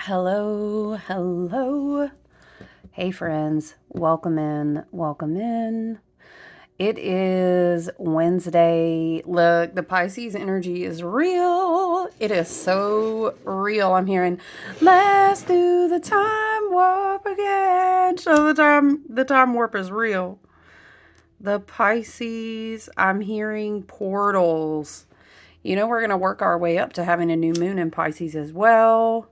Hello, hello. Hey, friends. Welcome in. Welcome in. It is Wednesday. Look, the Pisces energy is real. It is so real. I'm hearing, let's do the time warp again. So the time warp is real. The Pisces, I'm hearing portals. We're going to work our way up to having a new moon in Pisces as well.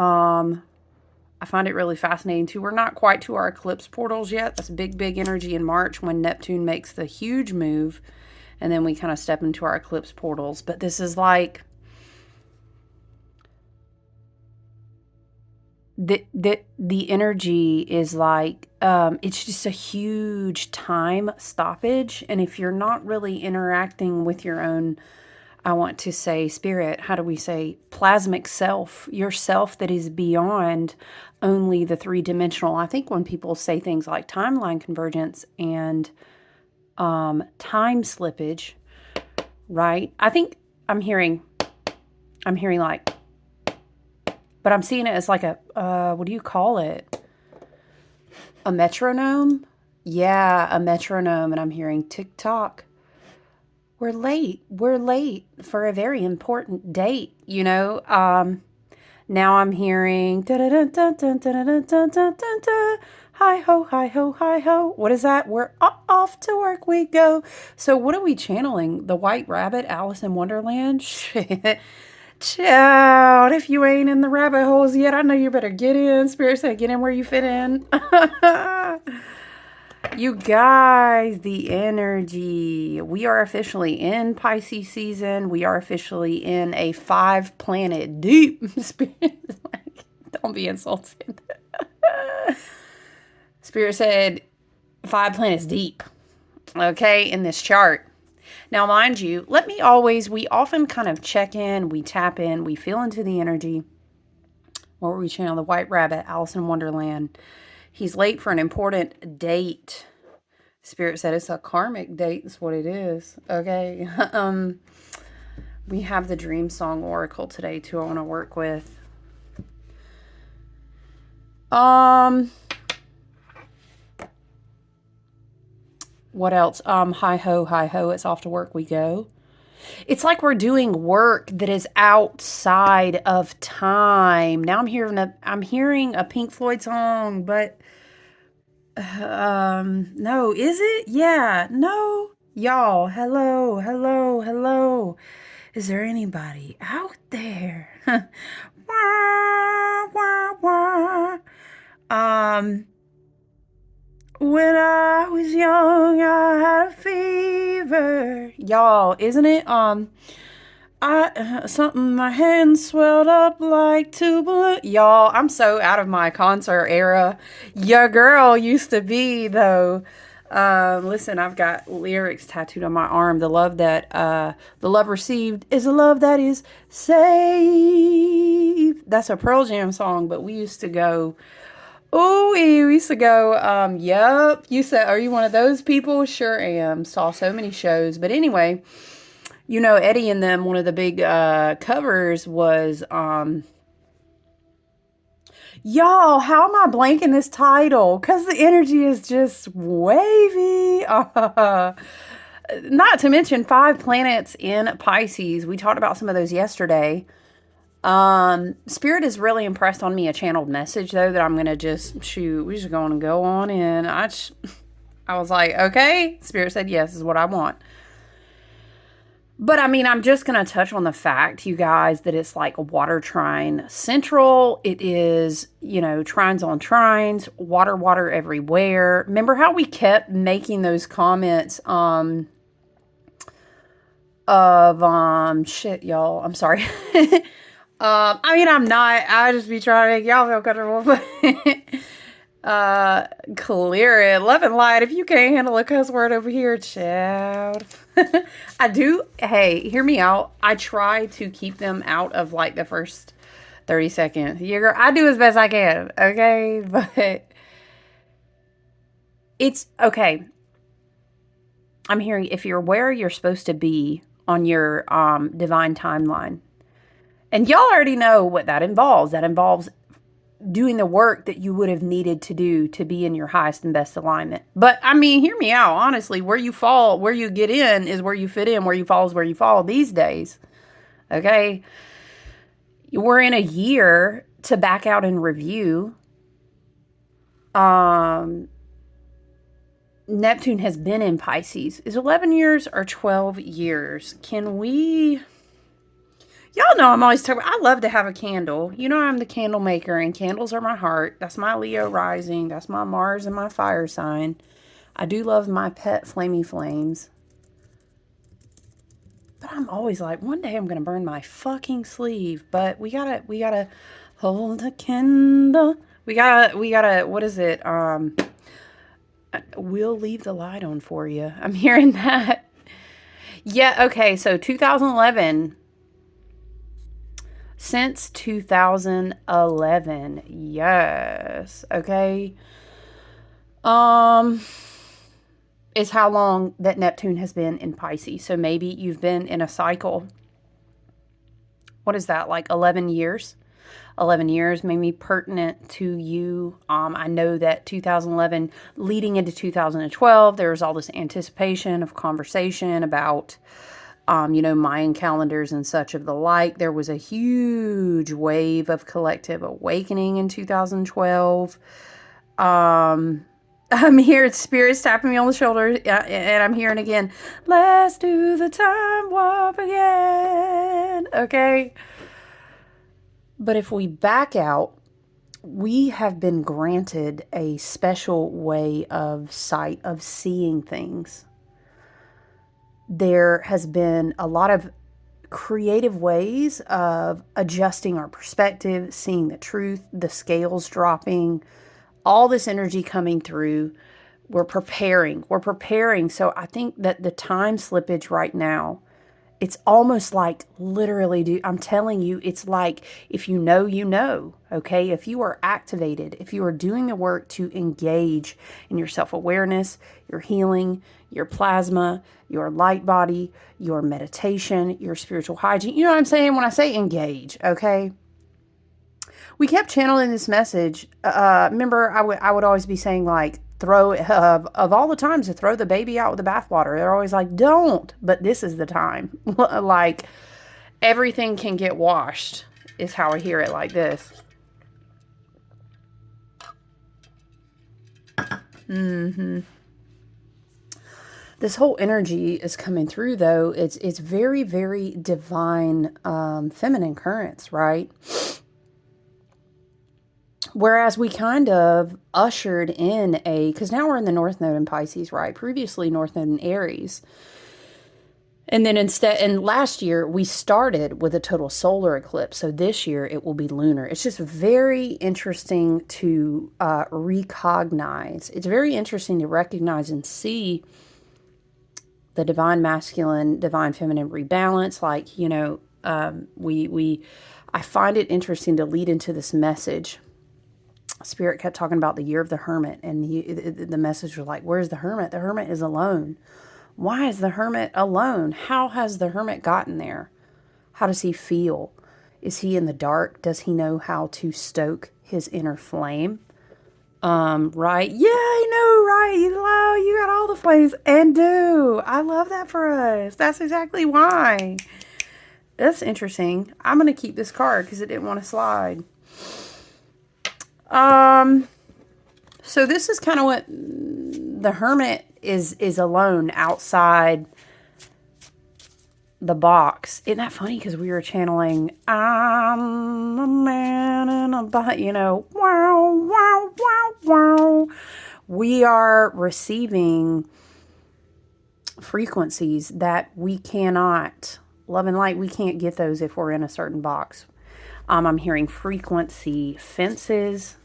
I find it really fascinating too. We're not quite to our eclipse portals yet. That's big energy in March when Neptune makes the huge move. And then we kind of step into our eclipse portals. But this is like the energy is like it's just a huge time stoppage. And if you're not really interacting with your own, I want to say spirit, how do we say plasmic self, yourself that is beyond only the three-dimensional. I think when people say things like timeline convergence and time slippage, right? I think I'm hearing like, but I'm seeing it as like a, what do you call it? A metronome? Yeah, a metronome. And I'm hearing tick tock. We're late. We're late for a very important date, Now I'm hearing hi ho, hi ho, hi ho. What is that? We're off to work we go. So what are we channeling? The White Rabbit, Alice in Wonderland? Shit. Child, if you ain't in the rabbit holes yet, I know you better get in. Spirit said, get in where you fit in. You guys, the energy. We are officially in Pisces season. We are officially in a 5-planet deep spirit. Like, don't be insulted. Spirit said 5 planets deep. Okay, in this chart. Now, mind you, we often kind of check in, we tap in, we feel into the energy. What were we channeling? The White Rabbit, Alice in Wonderland. He's late for an important date. Spirit said it's a karmic date. That's what it is. Okay. We have the Dream Song Oracle today too. I want to work with. What else? Hi ho, hi ho. It's off to work we go. It's like we're doing work that is outside of time. Now I'm hearing a Pink Floyd song, but no, is it? Yeah, no. Y'all, hello, hello, hello. Is there anybody out there? Wah, wah, wah. When I was young, I had a fever. Y'all, isn't it? Something, my hands swelled up like two balloons. Y'all, I'm so out of my concert era. Your girl used to be, though. Listen, I've got lyrics tattooed on my arm. The love received is a love that is saved. That's a Pearl Jam song, but we used to go. Oh, we used to go. Yep. You said, are you one of those people? Sure am. Saw so many shows. But anyway, Eddie and them, one of the big covers was, y'all, how am I blanking this title? Because the energy is just wavy. Not to mention 5 planets in Pisces. We talked about some of those yesterday. Spirit is really impressed on me, a channeled message though, that I'm going to just shoot. We're just going to go on in. I was like, okay. Spirit said, yes, is what I want. But I mean, I'm just going to touch on the fact, you guys, that it's like a water trine central. It is, trines on trines, water everywhere. Remember how we kept making those comments, shit, y'all. I'm sorry. I'm not. I just be trying to make y'all feel comfortable. Clear it. Love and light. If you can't handle a cuss word over here, child. I do. Hey, hear me out. I try to keep them out of like the first 30 seconds. I do as best I can. Okay. But it's okay. I'm hearing if you're where you're supposed to be on your divine timeline, And y'all already know what that involves. That involves doing the work that you would have needed to do to be in your highest and best alignment. But I mean, hear me out. Honestly, where you fall, where you get in is where you fit in. Where you fall is where you fall these days. Okay. We're in a year to back out and review. Neptune has been in Pisces. Is 11 years or 12 years? Can we... Y'all know I'm always talking. I love to have a candle. You know I'm the candle maker, and candles are my heart. That's my Leo rising. That's my Mars and my fire sign. I do love my pet flamey flames. But I'm always like, one day I'm going to burn my fucking sleeve. But we gotta hold a candle. We gotta, what is it? We'll leave the light on for you. I'm hearing that. Yeah, okay, so 2011. Since 2011. Yes. Okay. Is how long that Neptune has been in Pisces. So maybe you've been in a cycle. What is that? Like 11 years? 11 years, maybe pertinent to you. I know that 2011 leading into 2012, there was all this anticipation of conversation about, Mayan calendars and such of the like. There was a huge wave of collective awakening in 2012. I'm here, Spirit's tapping me on the shoulder, and I'm hearing again, let's do the time warp again. Okay. But if we back out, we have been granted a special way of sight, of seeing things. There has been a lot of creative ways of adjusting our perspective, seeing the truth, the scales dropping, all this energy coming through. We're preparing. So I think that the time slippage right now, it's almost like literally, dude, I'm telling you, it's like if you know, you know, okay? If you are activated, if you are doing the work to engage in your self-awareness, your healing, your plasma, your light body, your meditation, your spiritual hygiene, you know what I'm saying when I say engage, okay? We kept channeling this message. Remember, I would always be saying like, throw of all the times to throw the baby out with the bathwater. They're always like, don't, but this is the time. Like everything can get washed is how I hear it, like this. This whole energy is coming through though. It's very, very divine, feminine currents, right? Whereas we kind of ushered in because now we're in the North Node in Pisces, right? Previously North Node in Aries. And then and last year we started with a total solar eclipse. So this year it will be lunar. It's just very interesting to recognize. It's very interesting to recognize and see the divine masculine, divine feminine rebalance. Like, I find it interesting to lead into this message. Spirit kept talking about the year of the Hermit, and the message was like, where's the Hermit? The Hermit is alone. Why is the Hermit alone? How has the Hermit gotten there? How does he feel? Is he in the dark? Does he know how to stoke his inner flame? Right? Yeah, I know, right? You got all the flames. And I love that for us. That's exactly why. That's interesting. I'm going to keep this card because it didn't want to slide. So this is kind of what the Hermit is alone outside the box. Isn't that funny? Because we were channeling, I'm a man in a box, wow, wow, wow, wow. We are receiving frequencies that we cannot, love and light, we can't get those if we're in a certain box. I'm hearing frequency fences.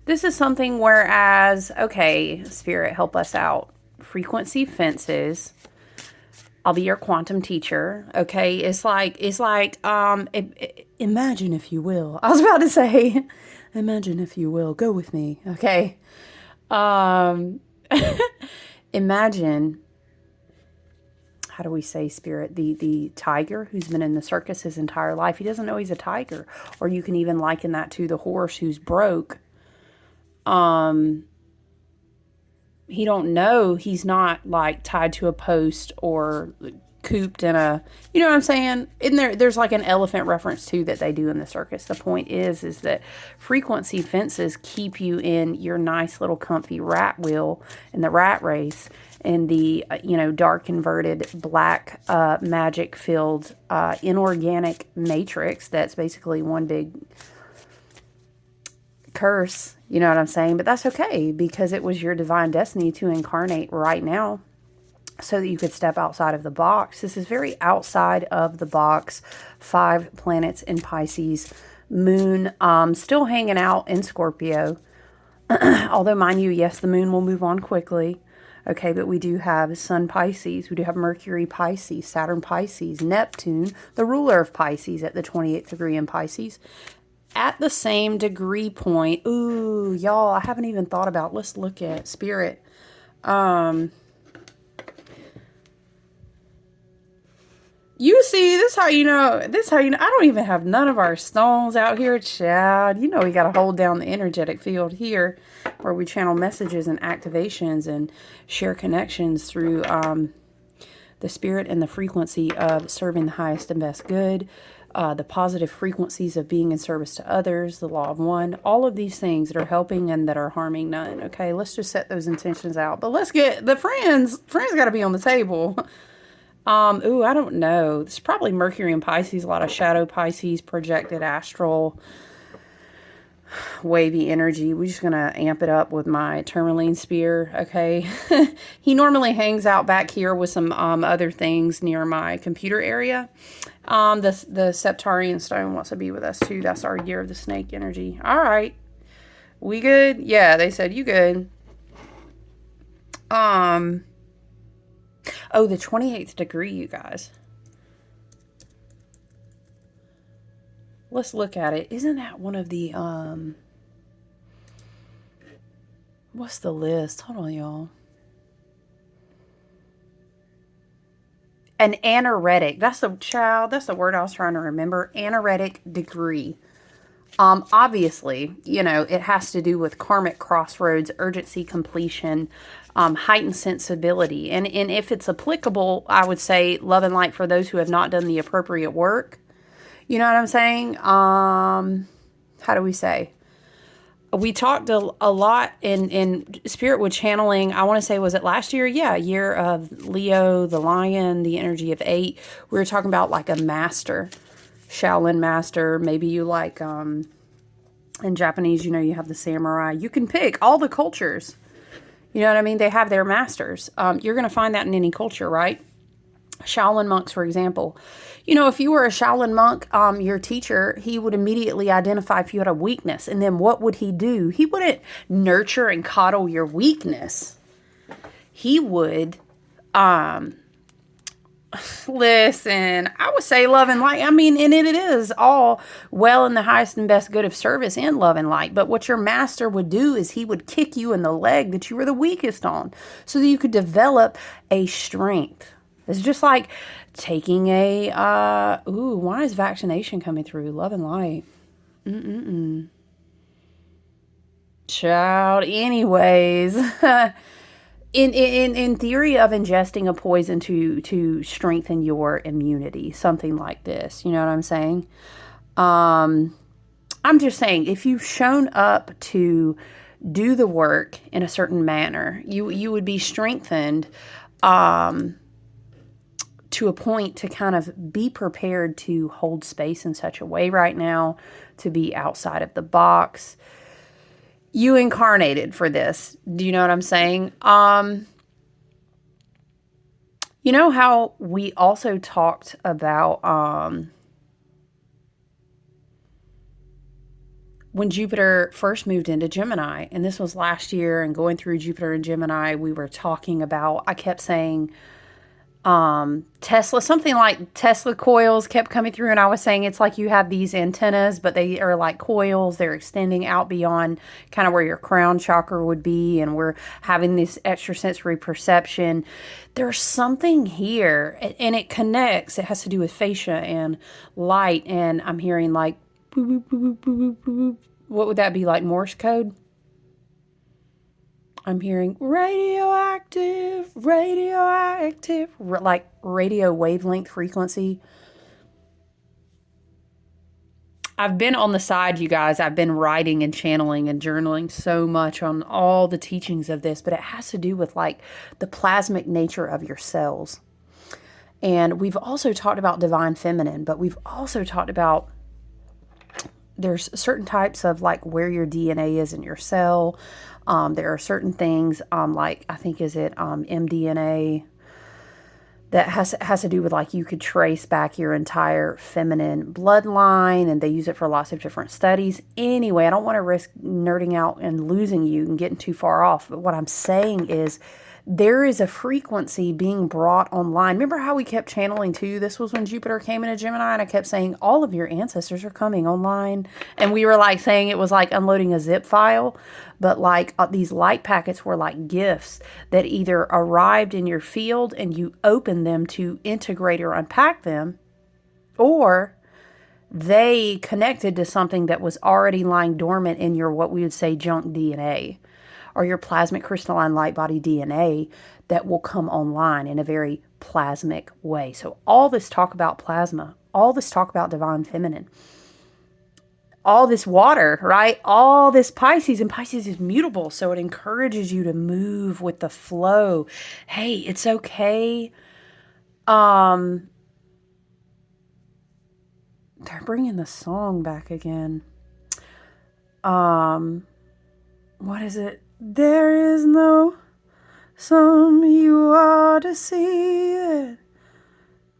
This is something whereas, okay, Spirit, help us out. Frequency fences. I'll be your quantum teacher. Okay. It's like, imagine if you will. I was about to say, imagine if you will, go with me. Okay. Imagine how do we say, spirit, the tiger who's been in the circus his entire life. He doesn't know he's a tiger. Or you can even liken that to the horse who's broke. He don't know he's not like tied to a post or cooped in a, you know what I'm saying? In there's like an elephant reference too that they do in the circus. The point is that frequency fences keep you in your nice little comfy rat wheel in the rat race, in the dark inverted black magic filled inorganic matrix that's basically one big curse. You know what I'm saying? But that's okay, because it was your divine destiny to incarnate right now so that you could step outside of the box. This is very outside of the box. 5 planets in Pisces. Moon still hanging out in Scorpio. Although, mind you, yes, the moon will move on quickly. Okay, but we do have Sun Pisces. We do have Mercury Pisces, Saturn Pisces, Neptune, the ruler of Pisces at the 28th degree in Pisces. At the same degree point. Ooh, y'all, I haven't even thought about. Let's look at spirit. You see, this how you know. I don't even have none of our stones out here, child. You know we got to hold down the energetic field here, where we channel messages and activations and share connections through the spirit and the frequency of serving the highest and best good. The positive frequencies of being in service to others, the law of one, all of these things that are helping and that are harming none. Okay, let's just set those intentions out. But let's get the friends. Friends got to be on the table. Ooh, I don't know. It's probably Mercury and Pisces, a lot of shadow Pisces, projected astral, wavy energy. We're just going to amp it up with my tourmaline spear, okay? He normally hangs out back here with some other things near my computer area. The Septarian stone wants to be with us too. That's our year of the snake energy. All right. We good? Yeah, they said you good. Oh, the 28th degree, you guys. Let's look at it. Isn't that one of the, what's the list? Hold on, y'all. An anaretic. That's the word I was trying to remember. Anaretic degree. Obviously, it has to do with karmic crossroads, urgency, completion, heightened sensibility. And if it's applicable, I would say love and light for those who have not done the appropriate work. You know what I'm saying? How do we say? We talked a lot in Spirit with channeling. I want to say, was it last year? Yeah, year of Leo, the lion, the energy of 8. We were talking about like a master, Shaolin master. Maybe you like, in Japanese, you have the samurai. You can pick all the cultures. You know what I mean? They have their masters. You're going to find that in any culture, right? Shaolin monks, for example. If you were a Shaolin monk, your teacher, he would immediately identify if you had a weakness. And then what would he do? He wouldn't nurture and coddle your weakness. He would, listen, I would say love and light. I mean, and it is all well in the highest and best good of service and love and light. But what your master would do is he would kick you in the leg that you were the weakest on so that you could develop a strength. It's just like taking why is vaccination coming through? Love and light. Child. Anyways, in theory of ingesting a poison to strengthen your immunity, something like this. You know what I'm saying? I'm just saying, if you've shown up to do the work in a certain manner, you would be strengthened, to a point to kind of be prepared to hold space in such a way right now, to be outside of the box. You incarnated for this. Do you know what I'm saying? You know how we also talked about when Jupiter first moved into Gemini, and this was last year, and going through Jupiter and Gemini, we were talking about, I kept saying, Tesla, something like Tesla coils kept coming through, and I was saying it's like you have these antennas, but they are like coils. They're extending out beyond kind of where your crown chakra would be, and we're having this extrasensory perception. There's something here, and it connects. It has to do with fascia and light, and I'm hearing like boop, boop, boop, boop, boop, boop, boop. What would that be, like Morse code? I'm hearing radioactive, radioactive, like radio wavelength frequency. I've been on the side, you guys. I've been writing and channeling and journaling so much on all the teachings of this, but it has to do with like the plasmic nature of your cells. And we've also talked about divine feminine, but we've also talked about there's certain types of like where your DNA is in your cell. There are certain things like I think is it mDNA that has to do with like you could trace back your entire feminine bloodline, and they use it for lots of different studies. Anyway, I don't want to risk nerding out and losing you and getting too far off, but what I'm saying is there is a frequency being brought online. Remember how we kept channeling too? This was when Jupiter came into Gemini, and I kept saying all of your ancestors are coming online, and we were like saying it was like unloading a zip file, but like these light packets were like gifts that either arrived in your field and you opened them to integrate or unpack them, or they connected to something that was already lying dormant in your, what we would say, junk DNA, or your plasmic crystalline light body DNA that will come online in a very plasmic way. So all this talk about plasma, all this talk about divine feminine, all this water, right? All this Pisces, and Pisces is mutable, so it encourages you to move with the flow. Hey, it's okay. They're bringing the song back again. What is it? There is no sun you are to see it,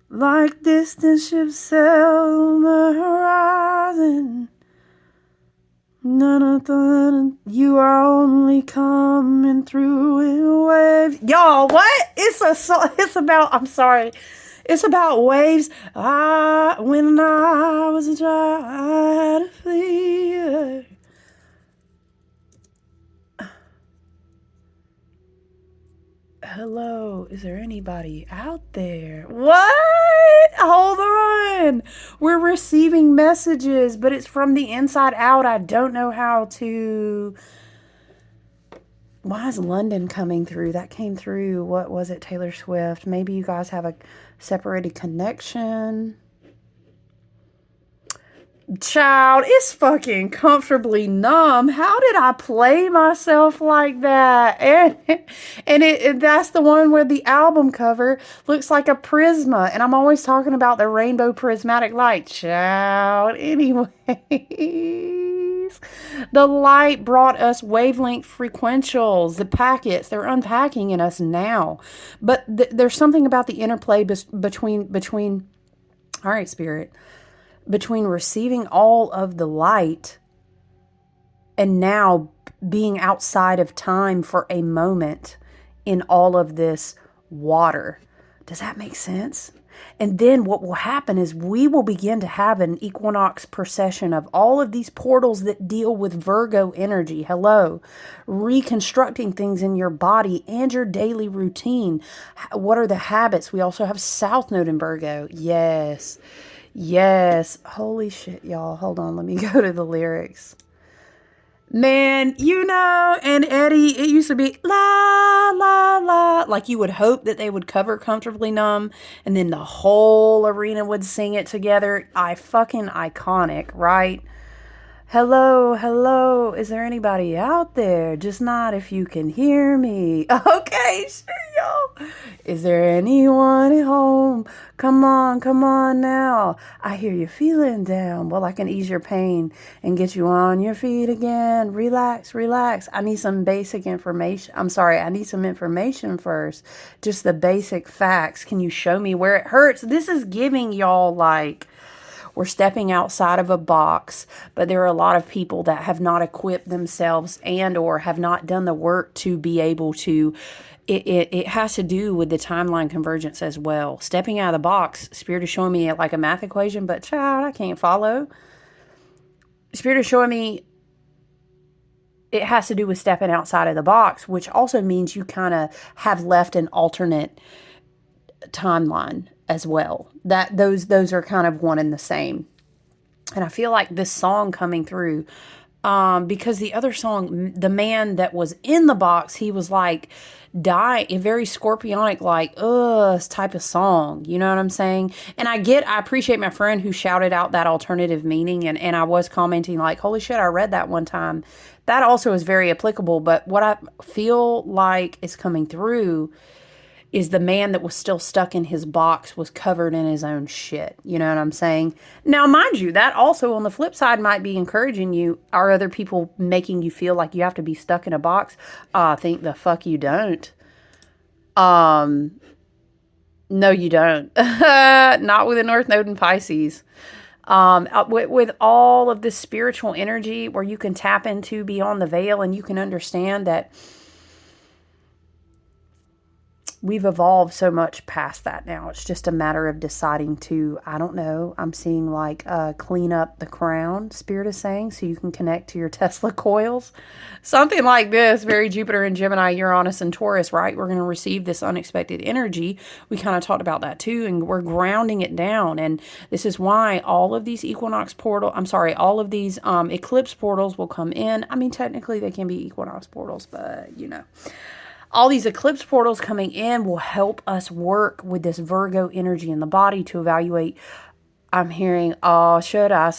like distant ships sail on the horizon. You are only coming through in waves. Y'all, what? It's a song. It's about, I'm sorry. It's about waves. When I was a child, I had to flee. Hello, is there anybody out there? What? Hold on. We're receiving messages, but it's from the inside out. I don't know how to. Why is London coming through? That came through. What was it, Taylor Swift? Maybe you guys have a separated connection. Child, it's fucking comfortably numb. How did I play myself like that? And that's the one where the album cover looks like a prisma, and I'm always talking about the rainbow prismatic light. Child, anyways, the light brought us wavelength frequentials, the packets. They're unpacking in us now, but there's something about the interplay between. All right, Spirit. Between receiving all of the light and now being outside of time for a moment in all of this water. Does that make sense? And then what will happen is we will begin to have an equinox procession of all of these portals that deal with Virgo energy. Hello. Reconstructing things in your body and your daily routine. What are the habits? We also have South Node in Virgo. Yes. Yes. Holy shit, y'all. Hold on. Let me go to the lyrics. Man, and Eddie, it used to be la, la, la. Like you would hope that they would cover Comfortably Numb and then the whole arena would sing it together. Fucking iconic, right? Hello, hello. Is there anybody out there? Just not if you can hear me. Okay, sure, y'all. Is there anyone at home? Come on now. I hear you feeling down. Well, I can ease your pain and get you on your feet again. Relax, relax. I need some basic information. I need some information first. Just the basic facts. Can you show me where it hurts? This is giving y'all like... We're stepping outside of a box, but there are a lot of people that have not equipped themselves and or have not done the work to be able to it has to do with the timeline convergence as well. Stepping out of the box, Spirit is showing me it like a math equation, but child, I can't follow. Spirit is showing me it has to do with stepping outside of the box, which also means you kind of have left an alternate timeline as well. That those are kind of one and the same. And I feel like this song coming through, because the other song, the man that was in the box, he was like die a very scorpionic, like type of song. You know what I'm saying? And I appreciate my friend who shouted out that alternative meaning, and I was commenting like, holy shit, I read that one time. That also is very applicable. But what I feel like is coming through is the man that was still stuck in his box was covered in his own shit. You know what I'm saying? Now, mind you, that also on the flip side might be encouraging you. Are other people making you feel like you have to be stuck in a box? I think the fuck you don't. No, you don't. Not with the North Node in Pisces. With all of this spiritual energy where you can tap into beyond the veil and you can understand that we've evolved so much past that now. It's just a matter of deciding to, I don't know, I'm seeing like clean up the crown, Spirit is saying, so you can connect to your Tesla coils. Something like this, very Jupiter and Gemini, Uranus and Taurus, right? We're going to receive this unexpected energy. We kind of talked about that too, and we're grounding it down. And this is why all of these all of these eclipse portals will come in. I mean, technically they can be equinox portals, but you know. All these eclipse portals coming in will help us work with this Virgo energy in the body to evaluate. I'm hearing, oh, should I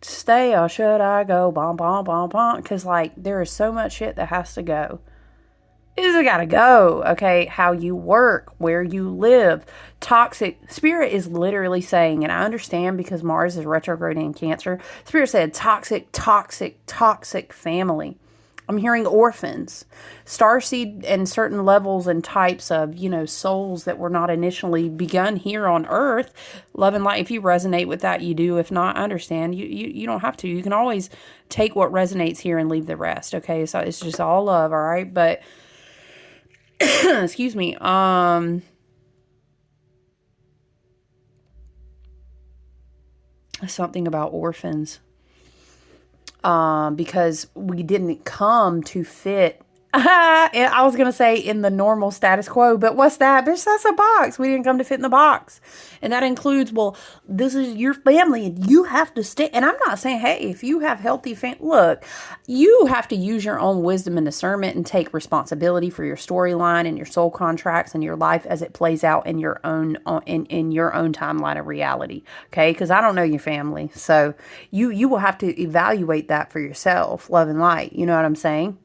stay or should I go? Bom, bom, bom, bom. Because, like, there is so much shit that has to go. It's got to go, okay? How you work, where you live. Toxic. Spirit is literally saying, and I understand because Mars is retrograding in Cancer. Spirit said toxic, toxic, toxic family. I'm hearing orphans, starseed, and certain levels and types of, souls that were not initially begun here on Earth. Love and light. If you resonate with that, you do. If not, I understand. You don't have to. You can always take what resonates here and leave the rest. Okay, so it's just all love. All right, but excuse me. Something about orphans. Because we didn't come to fit. I was going to say in the normal status quo, but what's that? Bitch, that's a box. We didn't come to fit in the box. And that includes, well, this is your family and you have to stay. And I'm not saying, hey, if you have healthy look, you have to use your own wisdom and discernment and take responsibility for your storyline and your soul contracts and your life as it plays out in your own, in your own timeline of reality. Okay. Cause I don't know your family. So you will have to evaluate that for yourself, love and light. You know what I'm saying?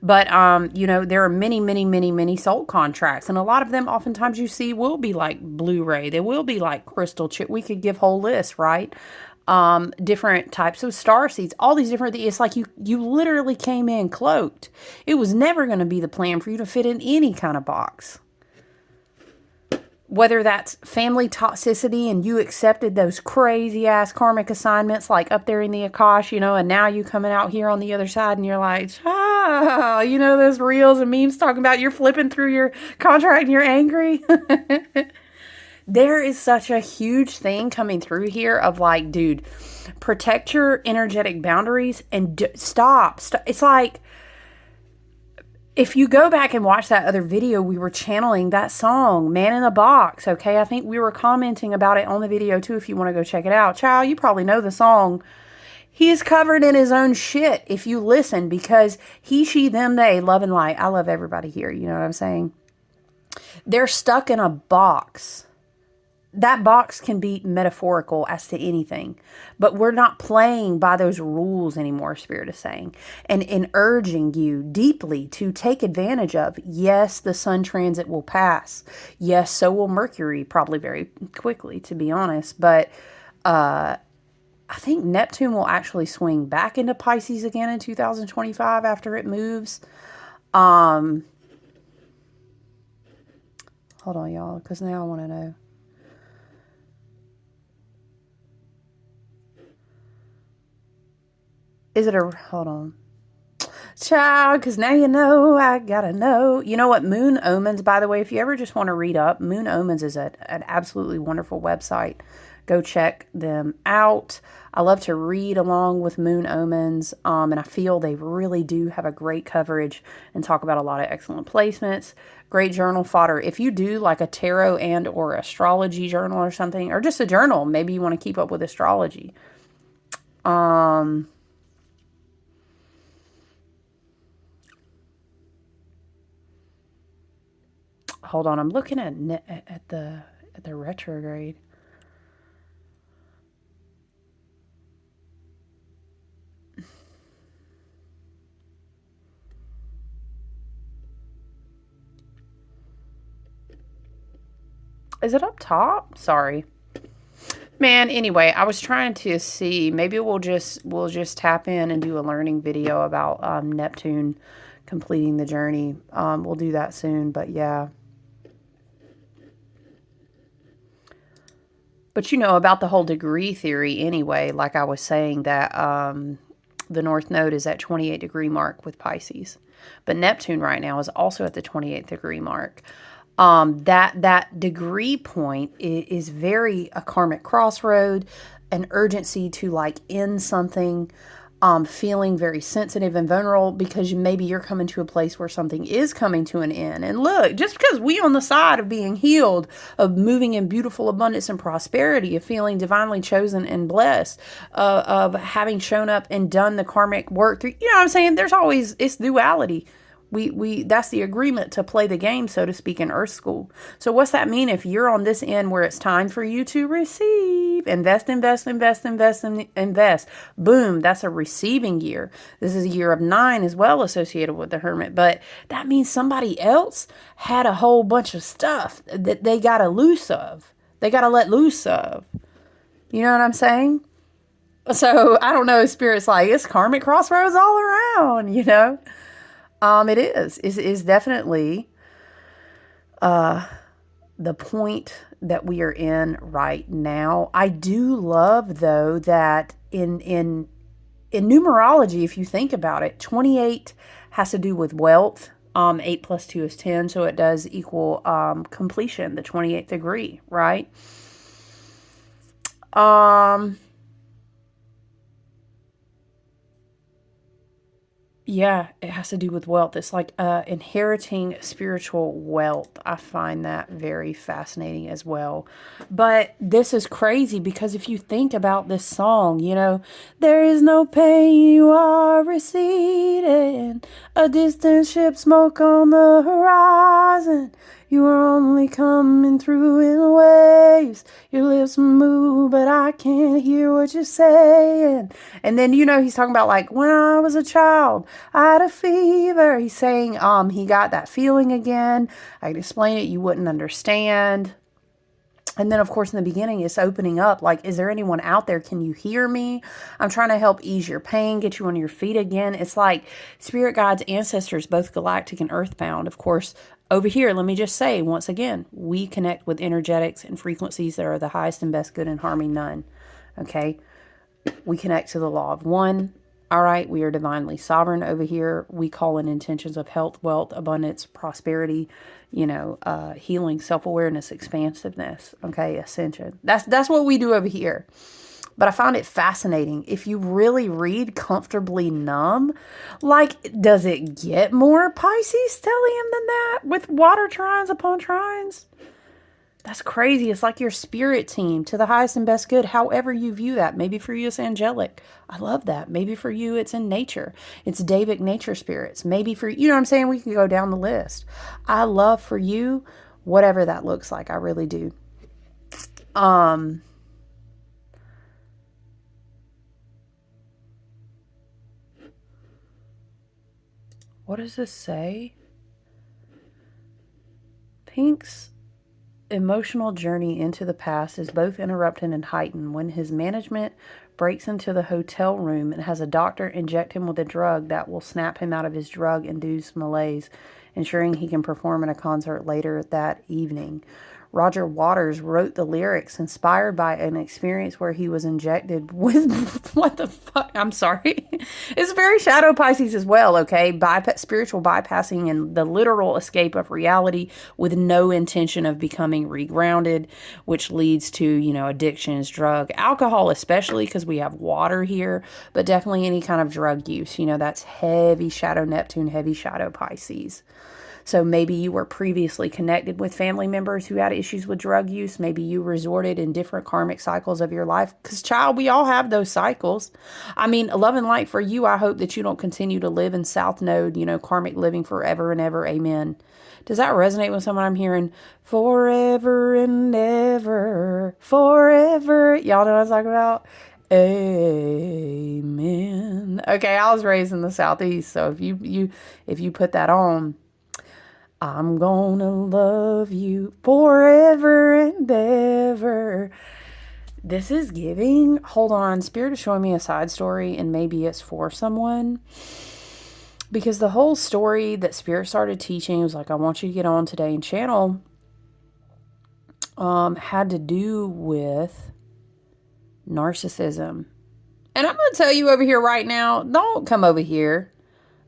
But, there are many, many, many, many soul contracts. And a lot of them oftentimes you see will be like Blu-ray. They will be like crystal chip. We could give whole lists, right? Different types of star seeds, all these different things. It's like you literally came in cloaked. It was never going to be the plan for you to fit in any kind of box. Whether that's family toxicity and you accepted those crazy ass karmic assignments like up there in the Akash, and now you coming out here on the other side and you're like, those reels and memes talking about you're flipping through your contract and you're angry. There is such a huge thing coming through here of like, dude, protect your energetic boundaries and stop. It's like, if you go back and watch that other video, we were channeling that song, Man in a Box, okay? I think we were commenting about it on the video too, if you want to go check it out. Child, you probably know the song. He's covered in his own shit if you listen, because he, she, them, they, love and light. I love everybody here, you know what I'm saying? They're stuck in a box. That box can be metaphorical as to anything, but we're not playing by those rules anymore, Spirit is saying, and in urging you deeply to take advantage of, yes, the sun transit will pass. Yes, so will Mercury, probably very quickly, to be honest. But I think Neptune will actually swing back into Pisces again in 2025 after it moves. Hold on, y'all, because now I want to know. Hold on. Child, because now you know, I gotta know. You know what? Moon Omens, by the way, if you ever just want to read up, Moon Omens is an absolutely wonderful website. Go check them out. I love to read along with Moon Omens, and I feel they really do have a great coverage and talk about a lot of excellent placements. Great journal fodder. If you do like a tarot and or astrology journal or something, or just a journal, maybe you want to keep up with astrology. Hold on, I'm looking at the retrograde. Is it up top? Sorry. Man, anyway, I was trying to see, maybe we'll just tap in and do a learning video about Neptune completing the journey. We'll do that soon, but yeah. But you know about the whole degree theory anyway, like I was saying that the North Node is at 28 degree mark with Pisces. But Neptune right now is also at the 28th degree mark. That degree point is very a karmic crossroad, an urgency to like end something, feeling very sensitive and vulnerable because maybe you're coming to a place where something is coming to an end. And look, just because we on the side of being healed, of moving in beautiful abundance and prosperity, of feeling divinely chosen and blessed, of having shown up and done the karmic work through, you know what I'm saying? There's always, it's duality. We that's the agreement to play the game, so to speak, in Earth School. So what's that mean if you're on this end where it's time for you to receive? Invest, invest, invest, invest, invest. Boom, that's a receiving year. This is a year of 9 as well associated with the Hermit. But that means somebody else had a whole bunch of stuff that they got to loose of. They got to let loose of. You know what I'm saying? So I don't know, Spirit's like, it's karmic crossroads all around, you know? It is definitely the point that we are in right now. I do love though that in numerology, if you think about it, 28 has to do with wealth. 8 plus 2 is 10, so it does equal completion, the 28th degree, right? Yeah, it has to do with wealth. It's like inheriting spiritual wealth. I find that very fascinating as well. But this is crazy because if you think about this song, you know, there is no pain, you are receding, a distant ship, smoke on the horizon. You are only coming through in waves. Your lips move, but I can't hear what you're saying. And then, you know, he's talking about like, when I was a child, I had a fever. He's saying he got that feeling again. I could explain it, you wouldn't understand. And then, of course, in the beginning, it's opening up. Like, is there anyone out there? Can you hear me? I'm trying to help ease your pain, get you on your feet again. It's like spirit guides, ancestors, both galactic and earthbound. Of course, over here, let me just say, once again, we connect with energetics and frequencies that are the highest and best good and harming none. Okay? We connect to the law of one. All right, we are divinely sovereign over here. We call in intentions of health, wealth, abundance, prosperity, you know, healing, self-awareness, expansiveness, okay, ascension. That's what we do over here. But I found it fascinating. If you really read Comfortably Numb, like, does it get more Pisces stellium than that with water trines upon trines? That's crazy. It's like your spirit team to the highest and best good, however you view that. Maybe for you it's angelic. I love that. Maybe for you it's in nature. It's Davic nature spirits. Maybe for, you know what I'm saying? We can go down the list. I love for you whatever that looks like. I really do. What does this say? Pink's emotional journey into the past is both interrupted and heightened when his management breaks into the hotel room and has a doctor inject him with a drug that will snap him out of his drug-induced malaise, ensuring he can perform at a concert later that evening. Roger Waters wrote the lyrics inspired by an experience where he was injected with what the fuck? I'm sorry. It's very shadow Pisces as well, okay? Spiritual bypassing and the literal escape of reality with no intention of becoming regrounded, which leads to, addictions, drug, alcohol, especially because we have water here, but definitely any kind of drug use. That's heavy shadow Neptune, heavy shadow Pisces. So maybe you were previously connected with family members who had issues with drug use. Maybe you resorted in different karmic cycles of your life. Because, child, we all have those cycles. I mean, love and light for you. I hope that you don't continue to live in South Node, karmic living forever and ever. Amen. Does that resonate with someone? I'm hearing forever and ever, forever. Y'all know what I'm talking about? Amen. Okay, I was raised in the Southeast, so if you put that on, I'm gonna love you forever and ever. This is giving. Hold on. Spirit is showing me a side story, and maybe it's for someone. Because the whole story that Spirit started teaching was like, I want you to get on today and channel, had to do with narcissism. And I'm going to tell you over here right now, don't come over here.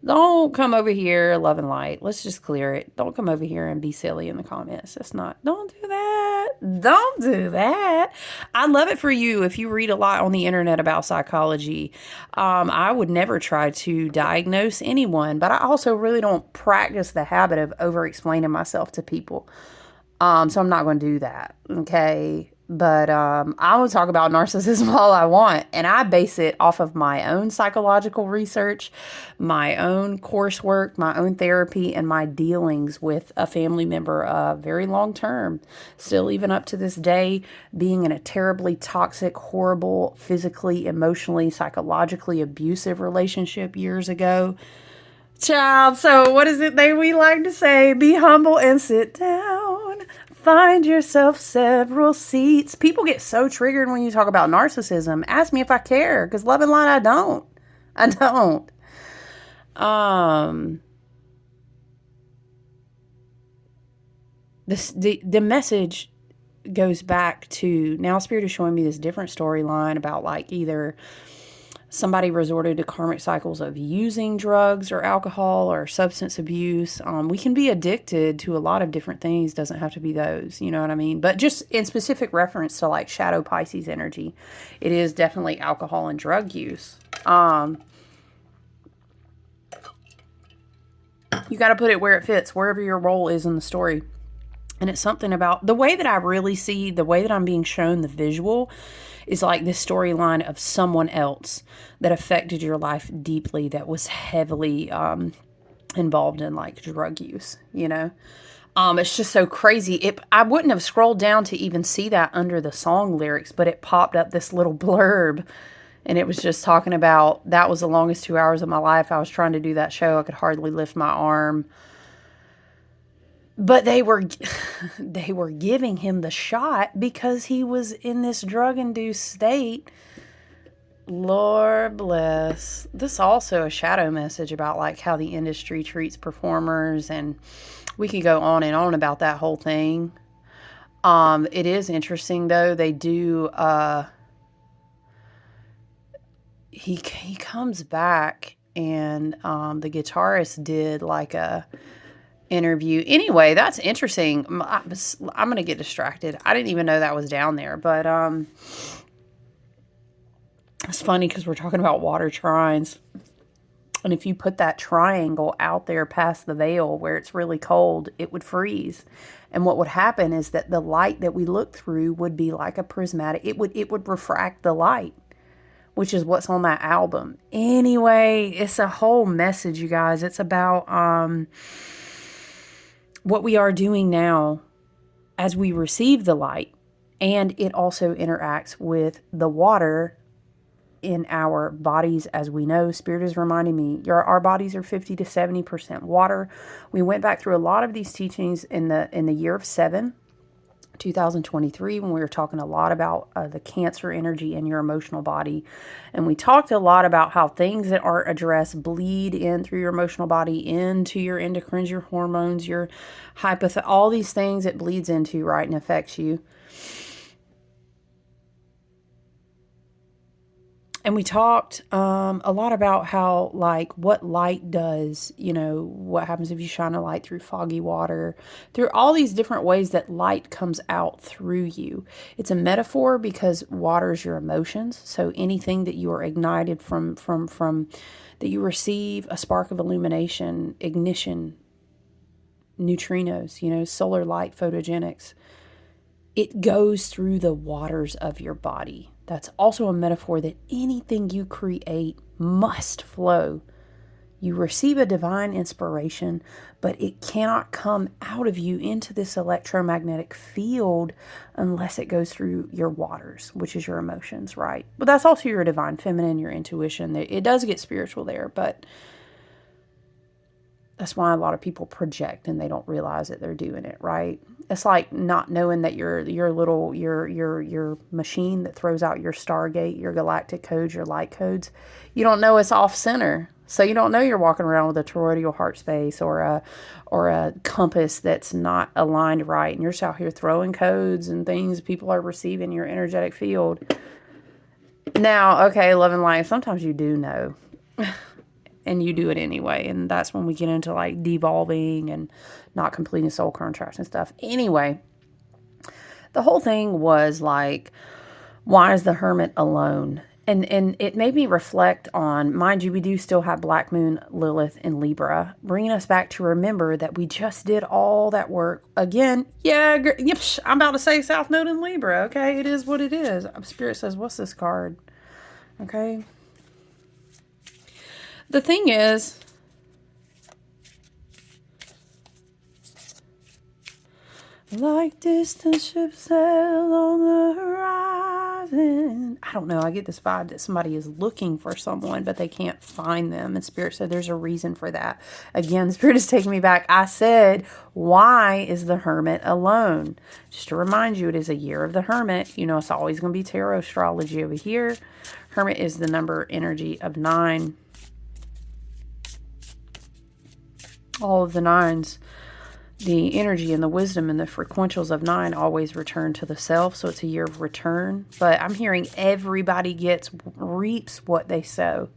Don't come over here, love and light. Let's just clear it. Don't come over here and be silly in the comments. Don't do that. Don't do that. I love it for you if you read a lot on the internet about psychology. I would never try to diagnose anyone, but I also really don't practice the habit of over-explaining myself to people. So I'm not going to do that. Okay. But I will talk about narcissism all I want, and I base it off of my own psychological research, my own coursework, my own therapy, and my dealings with a family member very long term. Still, even up to this day, being in a terribly toxic, horrible, physically, emotionally, psychologically abusive relationship years ago. Child, so what is it we like to say? Be humble and sit down. Find yourself several seats. People get so triggered when you talk about narcissism. Ask me if I care, because love and light, I don't. I don't. The message goes back to, now Spirit is showing me this different storyline about like either somebody resorted to karmic cycles of using drugs or alcohol or substance abuse. We can be addicted to a lot of different things. Doesn't have to be those, you know what I mean? But just in specific reference to like shadow Pisces energy, it is definitely alcohol and drug use. You got to put it where it fits, wherever your role is in the story. And it's something about the way that I really see, the way that I'm being shown the visual is like this storyline of someone else that affected your life deeply, that was heavily involved in like drug use, It's just so crazy. I wouldn't have scrolled down to even see that under the song lyrics, but it popped up this little blurb, and it was just talking about, that was the longest 2 hours of my life. I was trying to do that show. I could hardly lift my arm. But they were giving him the shot because he was in this drug-induced state. Lord bless. This is also a shadow message about like how the industry treats performers, and we could go on and on about that whole thing. It is interesting though. They do. He comes back, and the guitarist did like a interview. Anyway, that's interesting. I'm going to get distracted. I didn't even know that was down there, but it's funny because we're talking about water trines. And if you put that triangle out there past the veil where it's really cold, it would freeze. And what would happen is that the light that we look through would be like a prismatic. It would refract the light, which is what's on that album. Anyway, it's a whole message, you guys. It's about what we are doing now as we receive the light, and it also interacts with the water in our bodies. As we know, Spirit is reminding me, our bodies are 50 to 70% water. We went back through a lot of these teachings in the year of 7. 2023, when we were talking a lot about the Cancer energy in your emotional body. And we talked a lot about how things that aren't addressed bleed in through your emotional body into your endocrines, your hormones, your all these things it bleeds into, right, and affects you. And we talked a lot about how, like, what light does, what happens if you shine a light through foggy water, through all these different ways that light comes out through you. It's a metaphor because water is your emotions. So anything that you are ignited from that you receive a spark of illumination, ignition, neutrinos, solar light, photogenics, it goes through the waters of your body. That's also a metaphor that anything you create must flow. You receive a divine inspiration, but it cannot come out of you into this electromagnetic field unless it goes through your waters, which is your emotions, right? But that's also your divine feminine, your intuition. It does get spiritual there, but that's why a lot of people project and they don't realize that they're doing it, right? It's like not knowing that your machine that throws out your Stargate, your galactic codes, your light codes, you don't know it's off center. So you don't know you're walking around with a toroidal heart space or a compass that's not aligned right, and you're just out here throwing codes and things people are receiving in your energetic field. Now, okay, love and life, sometimes you do know. And you do it anyway. And that's when we get into like devolving and not completing soul contracts and stuff. Anyway, the whole thing was like, why is the Hermit alone? And it made me reflect on, mind you, we do still have Black Moon, Lilith, and Libra, bringing us back to remember that we just did all that work. Again, yep, I'm about to say South Node in Libra. Okay, it is what it is. Spirit says, what's this card? Okay. The thing is, like distant ships sail on the horizon. I don't know. I get this vibe that somebody is looking for someone, but they can't find them. And Spirit said there's a reason for that. Again, Spirit is taking me back. I said, why is the Hermit alone? Just to remind you, it is a year of the Hermit. It's always going to be tarot astrology over here. Hermit is the number energy of 9. All of the 9s, the energy and the wisdom and the frequentials of 9 always return to the self. So it's a year of return. But I'm hearing everybody reaps what they sow.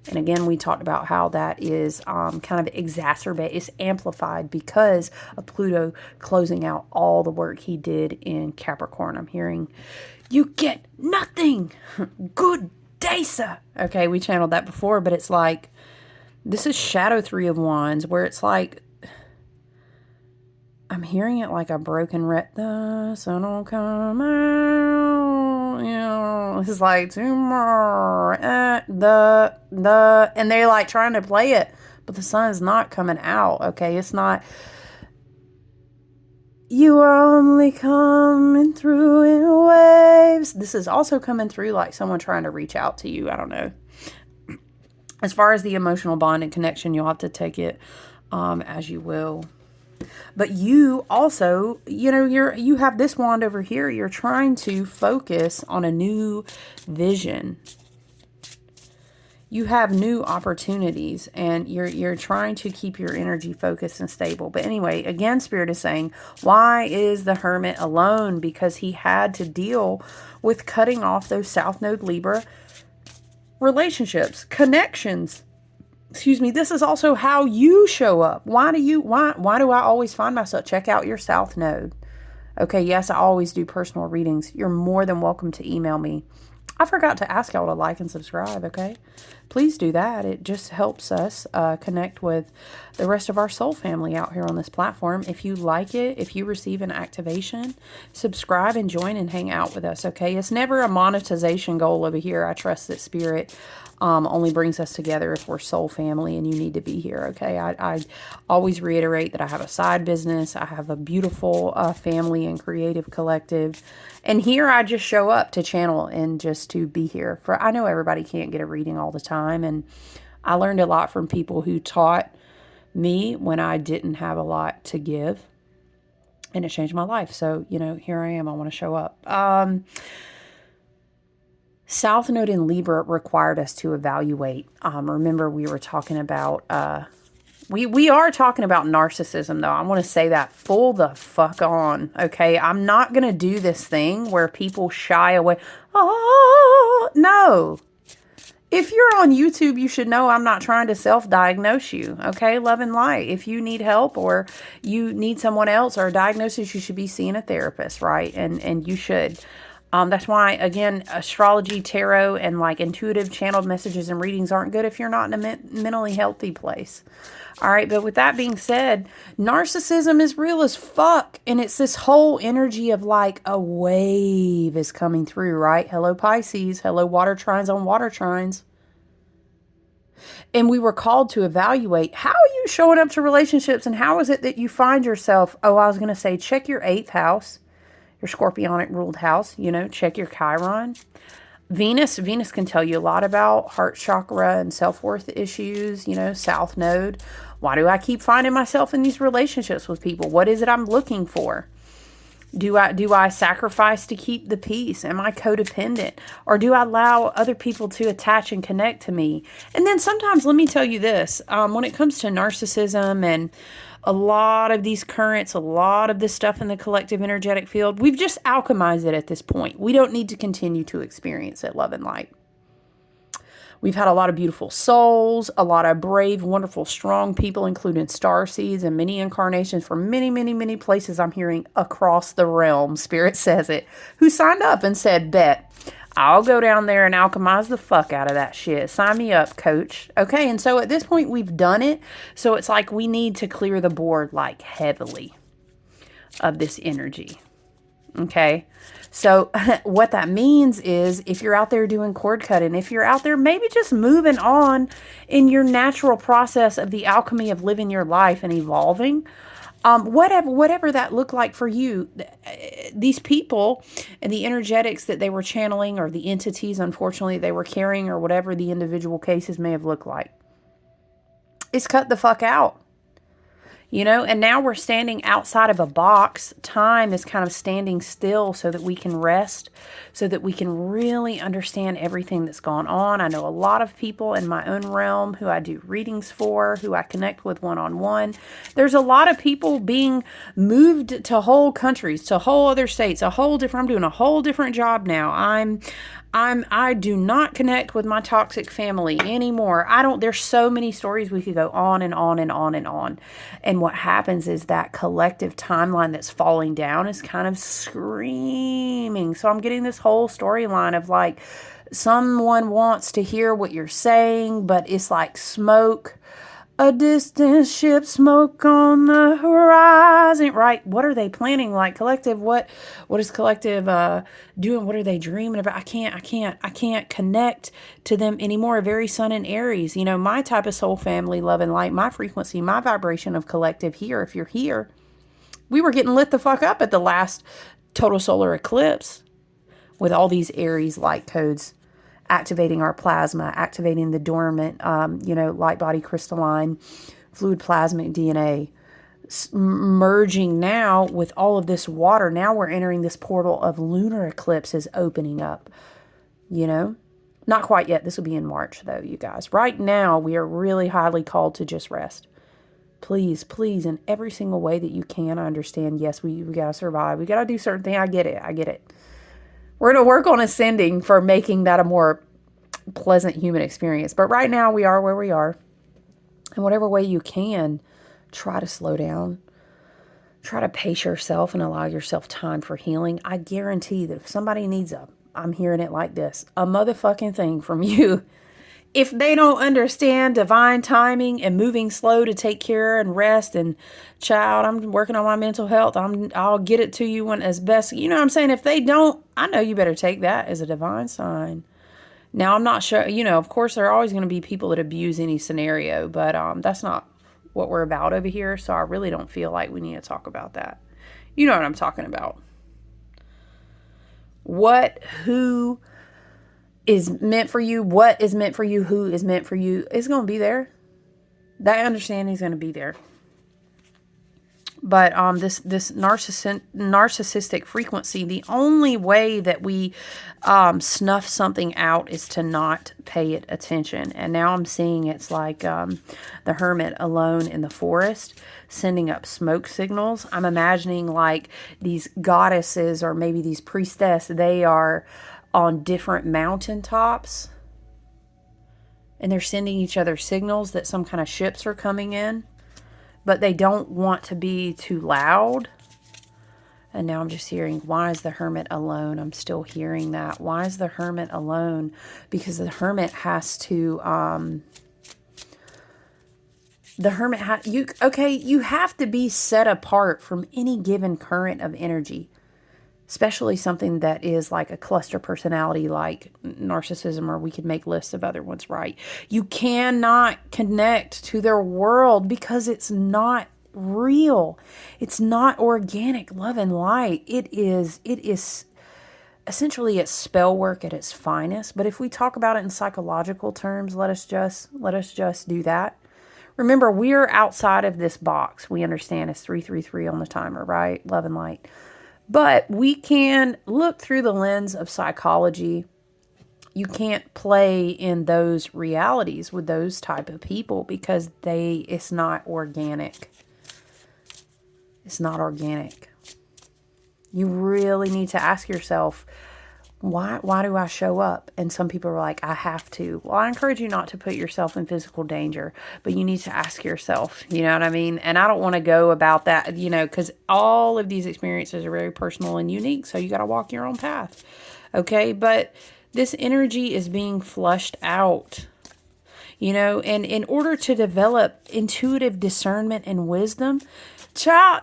And again, we talked about how that is kind of exacerbated. It's amplified because of Pluto closing out all the work he did in Capricorn. I'm hearing, you get nothing. Good day, sir. Okay, we channeled that before, but it's like, this is Shadow 3 of Wands, where it's like, I'm hearing it like a broken the sun will come out, it's like, tomorrow, and they're like trying to play it, but the sun is not coming out, okay? It's not, you are only coming through in waves. This is also coming through like someone trying to reach out to you, I don't know. As far as the emotional bond and connection, you'll have to take it as you will. But you also, you have this wand over here. You're trying to focus on a new vision. You have new opportunities, and you're trying to keep your energy focused and stable. But anyway, again, Spirit is saying, why is the Hermit alone? Because he had to deal with cutting off those South Node Libra relationships, connections. Excuse me. This is also how you show up. Why do I always find myself? Check out your South Node. Okay. Yes, I always do personal readings. You're more than welcome to email me. I forgot to ask y'all to like and subscribe. Okay. Please do that. It just helps us connect with the rest of our soul family out here on this platform. If you like it, if you receive an activation, subscribe and join and hang out with us. Okay. It's never a monetization goal over here. I trust that Spirit only brings us together if we're soul family, and you need to be here. Okay. I always reiterate that I have a side business. I have a beautiful family and creative collective. And here I just show up to channel and just to be here. I know everybody can't get a reading all the time. And I learned a lot from people who taught me when I didn't have a lot to give. And it changed my life. So, here I am. I want to show up. South Node in Libra required us to evaluate. Remember, we were talking about, we are talking about narcissism, though. I want to say that full the fuck on, okay? I'm not going to do this thing where people shy away. Oh, no. If you're on YouTube, you should know I'm not trying to self-diagnose you, okay? Love and light. If you need help or you need someone else or a diagnosis, you should be seeing a therapist, right? And you should. That's why, again, astrology, tarot, and like intuitive channeled messages and readings aren't good if you're not in a mentally healthy place. All right, but with that being said, narcissism is real as fuck. And it's this whole energy of like a wave is coming through, right? Hello, Pisces. Hello, water trines on water trines. And we were called to evaluate, how are you showing up to relationships and how is it that you find yourself? Oh, I was going to say, check your 8th house, your scorpionic ruled house, check your Chiron. Venus can tell you a lot about heart chakra and self-worth issues, South Node. Why do I keep finding myself in these relationships with people? What is it I'm looking for? Do I sacrifice to keep the peace? Am I codependent? Or do I allow other people to attach and connect to me? And then sometimes, let me tell you this, when it comes to narcissism and a lot of these currents, a lot of this stuff in the collective energetic field, we've just alchemized it at this point. We don't need to continue to experience it, love and light. We've had a lot of beautiful souls, a lot of brave, wonderful, strong people, including starseeds and many incarnations from many, many, many places I'm hearing across the realm. Spirit says it. Who signed up and said, bet, I'll go down there and alchemize the fuck out of that shit. Sign me up, coach. Okay, and so at this point, we've done it. So it's like we need to clear the board like heavily of this energy. Okay, so what that means is if you're out there doing cord cutting, if you're out there maybe just moving on in your natural process of the alchemy of living your life and evolving, whatever that looked like for you, these people and the energetics that they were channeling or the entities, unfortunately, they were carrying or whatever the individual cases may have looked like, it's cut the fuck out. And now we're standing outside of a box. Time is kind of standing still so that we can rest, so that we can really understand everything that's gone on. I know a lot of people in my own realm who I do readings for, who I connect with one-on-one. There's a lot of people being moved to whole countries, to whole other states, I'm doing a whole different job now. I do not connect with my toxic family anymore. There's so many stories we could go on and on and on and on. And what happens is that collective timeline that's falling down is kind of screaming. So I'm getting this whole storyline of like, someone wants to hear what you're saying, but it's like smoke. A distant ship, smoke on the horizon, right? What are they planning? Like collective, what is collective doing? What are they dreaming about? I can't connect to them anymore. Very Sun and Aries, my type of soul family, love and light, my frequency, my vibration of collective here. If you're here, we were getting lit the fuck up at the last total solar eclipse with all these Aries light codes activating our plasma, activating the dormant, light body crystalline fluid plasmic DNA, merging now with all of this water. Now we're entering this portal of lunar eclipses opening up, Not quite yet. This will be in March, though, you guys. Right now, we are really highly called to just rest. Please, in every single way that you can. I understand, yes, we got to survive. We got to do certain things. I get it. We're going to work on ascending for making that a more pleasant human experience. But right now we are where we are. And whatever way you can, try to slow down. Try to pace yourself and allow yourself time for healing. I guarantee that if somebody needs I'm hearing it like this, a motherfucking thing from you, if they don't understand divine timing and moving slow to take care and rest and child, I'm working on my mental health. I'll get it to you when as best, I'm saying? If they don't, I know you better take that as a divine sign. Now, I'm not sure, of course there are always going to be people that abuse any scenario, but that's not what we're about over here. So I really don't feel like we need to talk about that. You know what I'm talking about. Who is meant for you, what is meant for you, who is meant for you, is going to be there. That understanding is going to be there. But this narcissistic frequency, the only way that we snuff something out is to not pay it attention. And now I'm seeing it's like the hermit alone in the forest, sending up smoke signals. I'm imagining like these goddesses or maybe these priestess. They are on different mountaintops, and they're sending each other signals that some kind of ships are coming in. But they don't want to be too loud. And now I'm just hearing, why is the hermit alone? I'm still hearing that. Why is the hermit alone? Because the hermit has to, you have to be set apart from any given current of energy. Especially something that is like a cluster personality like narcissism, or we could make lists of other ones, right? You cannot connect to their world because it's not real. It's not organic love and light. It is essentially it's spell work at its finest. But if we talk about it in psychological terms, let us just do that. Remember, we're outside of this box. We understand it's 333 on the timer, right? Love and light. But we can look through the lens of psychology. You can't play in those realities with those type of people because it's not organic. It's not organic. You really need to ask yourself, why do I show up? And some people are like, I have to. Well, I encourage you not to put yourself in physical danger, but you need to ask yourself, you know what I mean? And I don't want to go about that, because all of these experiences are very personal and unique. So you got to walk your own path. Okay. But this energy is being flushed out, and in order to develop intuitive discernment and wisdom, child,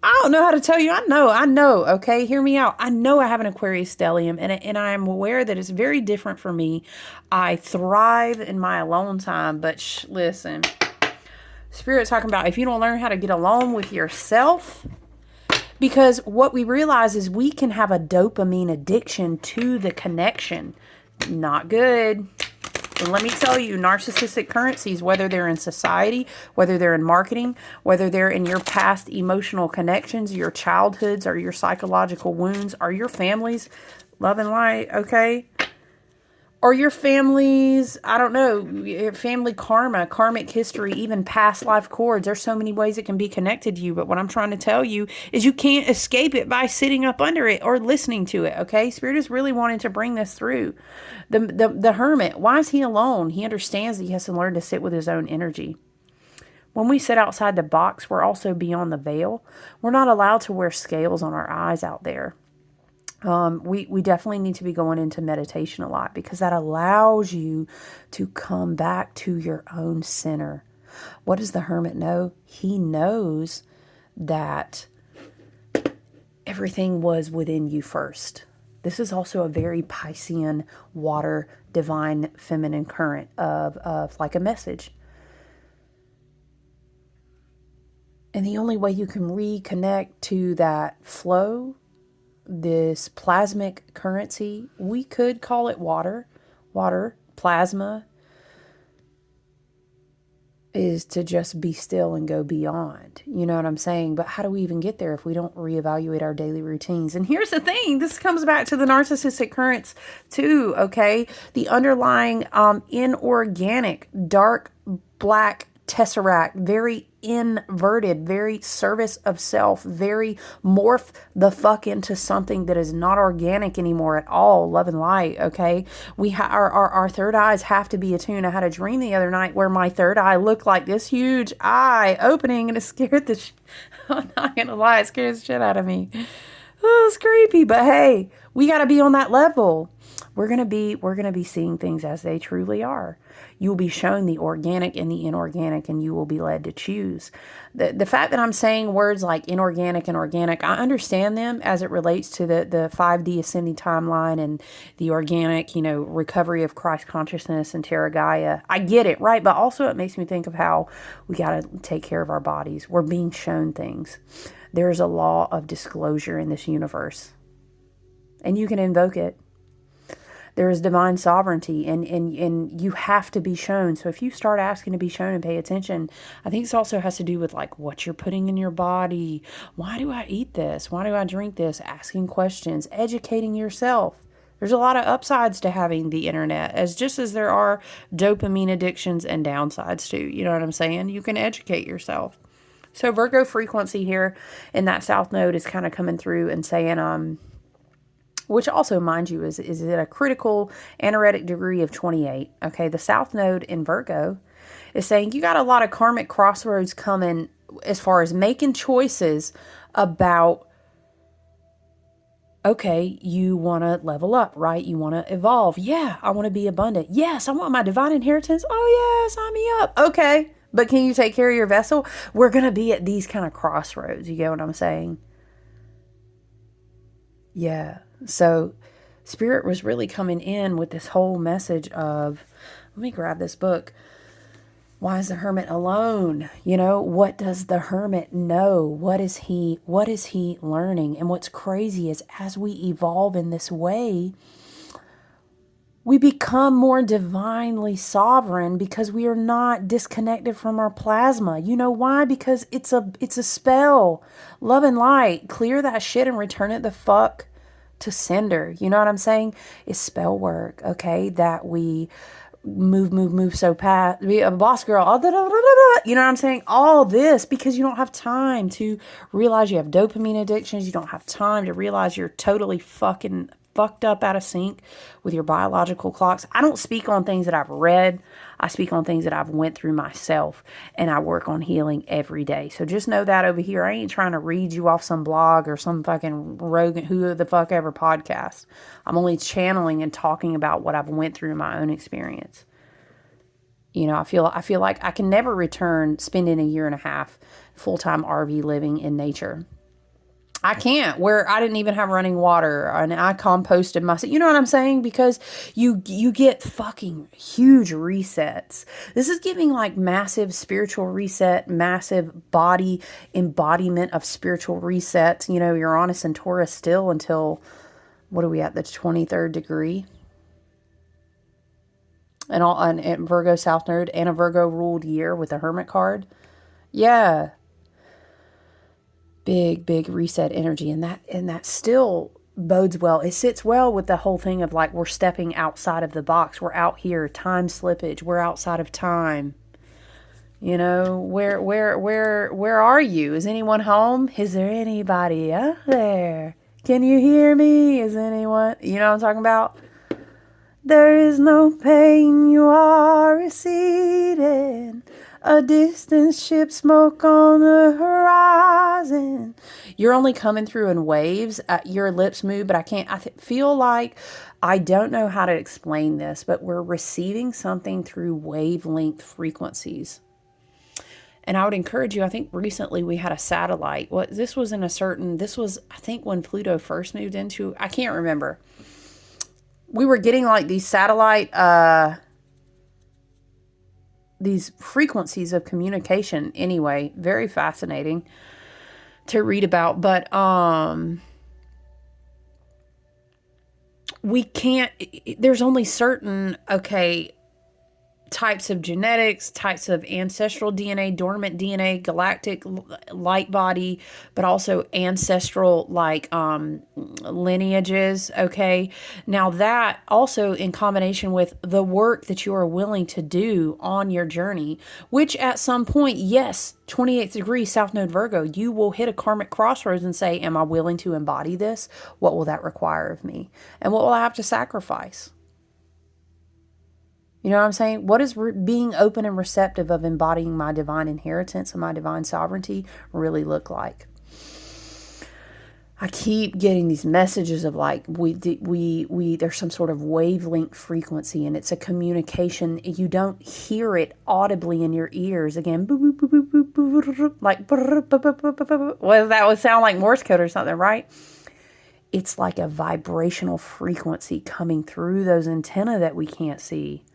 I don't know how to tell you. I know. Okay. Hear me out. I know I have an Aquarius stellium and I am aware that it's very different for me. I thrive in my alone time, but listen, Spirit's talking about if you don't learn how to get alone with yourself, because what we realize is we can have a dopamine addiction to the connection. Not good. And let me tell you, narcissistic currencies, whether they're in society, whether they're in marketing, whether they're in your past emotional connections, your childhoods, or your psychological wounds, or your family's love and light, okay? Or your family's, I don't know, family karma, karmic history, even past life cords. There's so many ways it can be connected to you. But what I'm trying to tell you is you can't escape it by sitting up under it or listening to it, okay? Spirit is really wanting to bring this through. The hermit, why is he alone? He understands that he has to learn to sit with his own energy. When we sit outside the box, we're also beyond the veil. We're not allowed to wear scales on our eyes out there. We definitely need to be going into meditation a lot because that allows you to come back to your own center. What does the hermit know? He knows that everything was within you first. This is also a very Piscean water, divine, feminine current of like a message. And the only way you can reconnect to that flow, this plasmic currency, we could call it water, plasma, is to just be still and go beyond. You know what I'm saying? But how do we even get there if we don't reevaluate our daily routines? And here's the thing. This comes back to the narcissistic currents too, okay? The underlying inorganic, dark, black tesseract, very inverted, very service of self, very morph the fuck into something that is not organic anymore at all. Love and light, okay? Our third eyes have to be attuned. I had a dream the other night where my third eye looked like this huge eye opening, and it scared I'm not gonna lie, it scared the shit out of me. Oh, it's creepy, but hey, we got to be on that level. We're going to be seeing things as they truly are. You will be shown the organic and the inorganic, and you will be led to choose. The fact that I'm saying words like inorganic and organic, I understand them as it relates to the 5D ascending timeline and the organic, recovery of Christ consciousness and Terra Gaia. I get it, right? But also it makes me think of how we got to take care of our bodies. We're being shown things. There's a law of disclosure in this universe, and you can invoke it. There is divine sovereignty, and you have to be shown. So if you start asking to be shown and pay attention, I think this also has to do with like what you're putting in your body. Why do I eat this? Why do I drink this? Asking questions, educating yourself. There's a lot of upsides to having the internet, as just as there are dopamine addictions and downsides too. You know what I'm saying? You can educate yourself. So Virgo frequency here in that South Node is kind of coming through and saying, which also, mind you, is at a critical anaretic degree of 28. Okay, the South Node in Virgo is saying you got a lot of karmic crossroads coming as far as making choices about, okay, you want to level up, right? You want to evolve. Yeah, I want to be abundant. Yes, I want my divine inheritance. Oh, yeah, sign me up. Okay, but can you take care of your vessel? We're going to be at these kind of crossroads. You get what I'm saying? Yeah. So Spirit was really coming in with this whole message of, let me grab this book. Why is the Hermit alone? You know, what does the Hermit know? What is he learning? And what's crazy is as we evolve in this way, we become more divinely sovereign because we are not disconnected from our plasma. You know why? Because it's a spell. Love and light. Clear that shit and return it the fuck to sender. You know what I'm saying? It's spell work, okay? That we move so fast. Be a boss girl. You know what I'm saying? All this because you don't have time to realize you have dopamine addictions. You don't have time to realize you're totally fucking fucked up out of sync with your biological clocks. I don't speak on things that I've read. I speak on things that I've went through myself, and I work on healing every day. So just know that over here, I ain't trying to read you off some blog or some fucking Rogan, who the fuck ever podcast. I'm only channeling and talking about what I've went through in my own experience. You know, I feel like I can never return spending a year and a half full-time RV living in nature. I can't, where I didn't even have running water and I composted myself. You know what I'm saying? Because you get fucking huge resets. This is giving like massive spiritual reset, massive body embodiment of spiritual resets. You know, Uranus and Taurus still until, what are we at, the 23rd degree? And Virgo South Node and a Virgo ruled year with a Hermit card. Yeah. Big reset energy, and that still bodes well. It sits well with the whole thing of like we're stepping outside of the box. We're out here, time slippage. We're outside of time. You know, where are you? Is anyone home? Is there anybody out there? Can you hear me? Is anyone? You know what I'm talking about? There is no pain, you are receding. A distant ship, smoke on the horizon. You're only coming through in waves. Your lips move, but I can't. Feel like I don't know how to explain this, but we're receiving something through wavelength frequencies. And I would encourage you, I think recently we had a satellite. This was, I think when Pluto first moved into, I can't remember. We were getting like these satellite, these frequencies of communication anyway. Very fascinating to read about. But we can't, there's only certain, types of genetics, types of ancestral DNA, dormant DNA, galactic light body, but also ancestral lineages. Okay. Now that also in combination with the work that you are willing to do on your journey, which at some point, yes, 28th degree South Node Virgo, you will hit a karmic crossroads and say, am I willing to embody this? What will that require of me? And what will I have to sacrifice? You know what I'm saying? What does being open and receptive of embodying my divine inheritance and my divine sovereignty really look like? I keep getting these messages of like, there's some sort of wavelength frequency, and it's a communication. You don't hear it audibly in your ears. Again, like, well, that would sound like Morse code or something, right? It's like a vibrational frequency coming through those antennae that we can't see.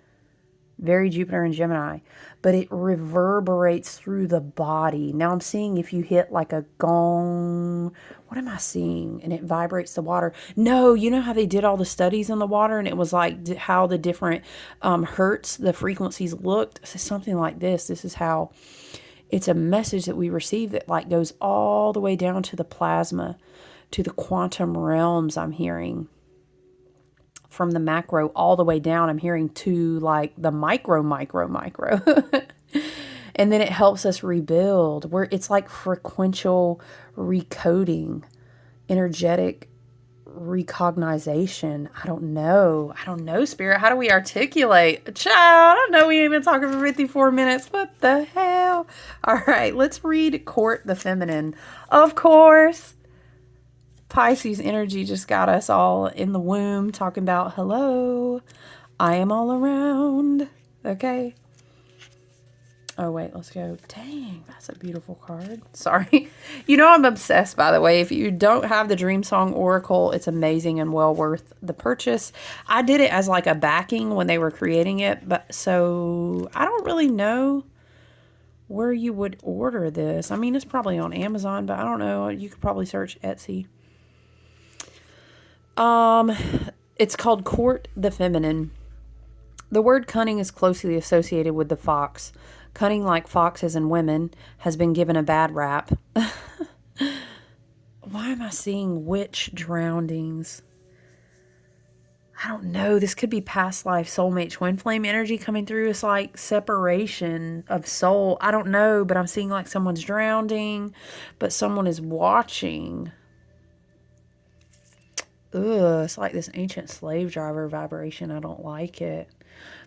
very Jupiter and Gemini, but it reverberates through the body. Now I'm seeing if you hit like a gong, what am I seeing? And it vibrates the water. No, you know how they did all the studies on the water and it was like how the different hertz, the frequencies looked? It's something like this. This is how it's a message that we receive that like goes all the way down to the plasma, to the quantum realms. I'm hearing from the macro all the way down. I'm hearing to like the micro. And then it helps us rebuild, where it's like frequential recoding, energetic recognition. I don't know, Spirit. How do we articulate? Child, I know we ain't been talking for 54 minutes. What the hell? All right, let's read Court the Feminine. Of course, Pisces energy just got us all in the womb talking about, hello, I am all around. Okay. Oh, wait, let's go. Dang, that's a beautiful card. Sorry. You know, I'm obsessed, by the way. If you don't have the Dream Song Oracle, it's amazing and well worth the purchase. I did it as like a backing when they were creating it, but so I don't really know where you would order this. I mean, it's probably on Amazon, but I don't know. You could probably search Etsy. It's called Court the Feminine. The word cunning is closely associated with the fox. Cunning, like foxes and women, has been given a bad rap. Why am I seeing witch drownings? I don't know. This could be past life soulmate twin flame energy coming through. It's like separation of soul. I don't know, but I'm seeing like someone's drowning, but someone is watching. Ugh, it's like this ancient slave driver vibration. I don't like it.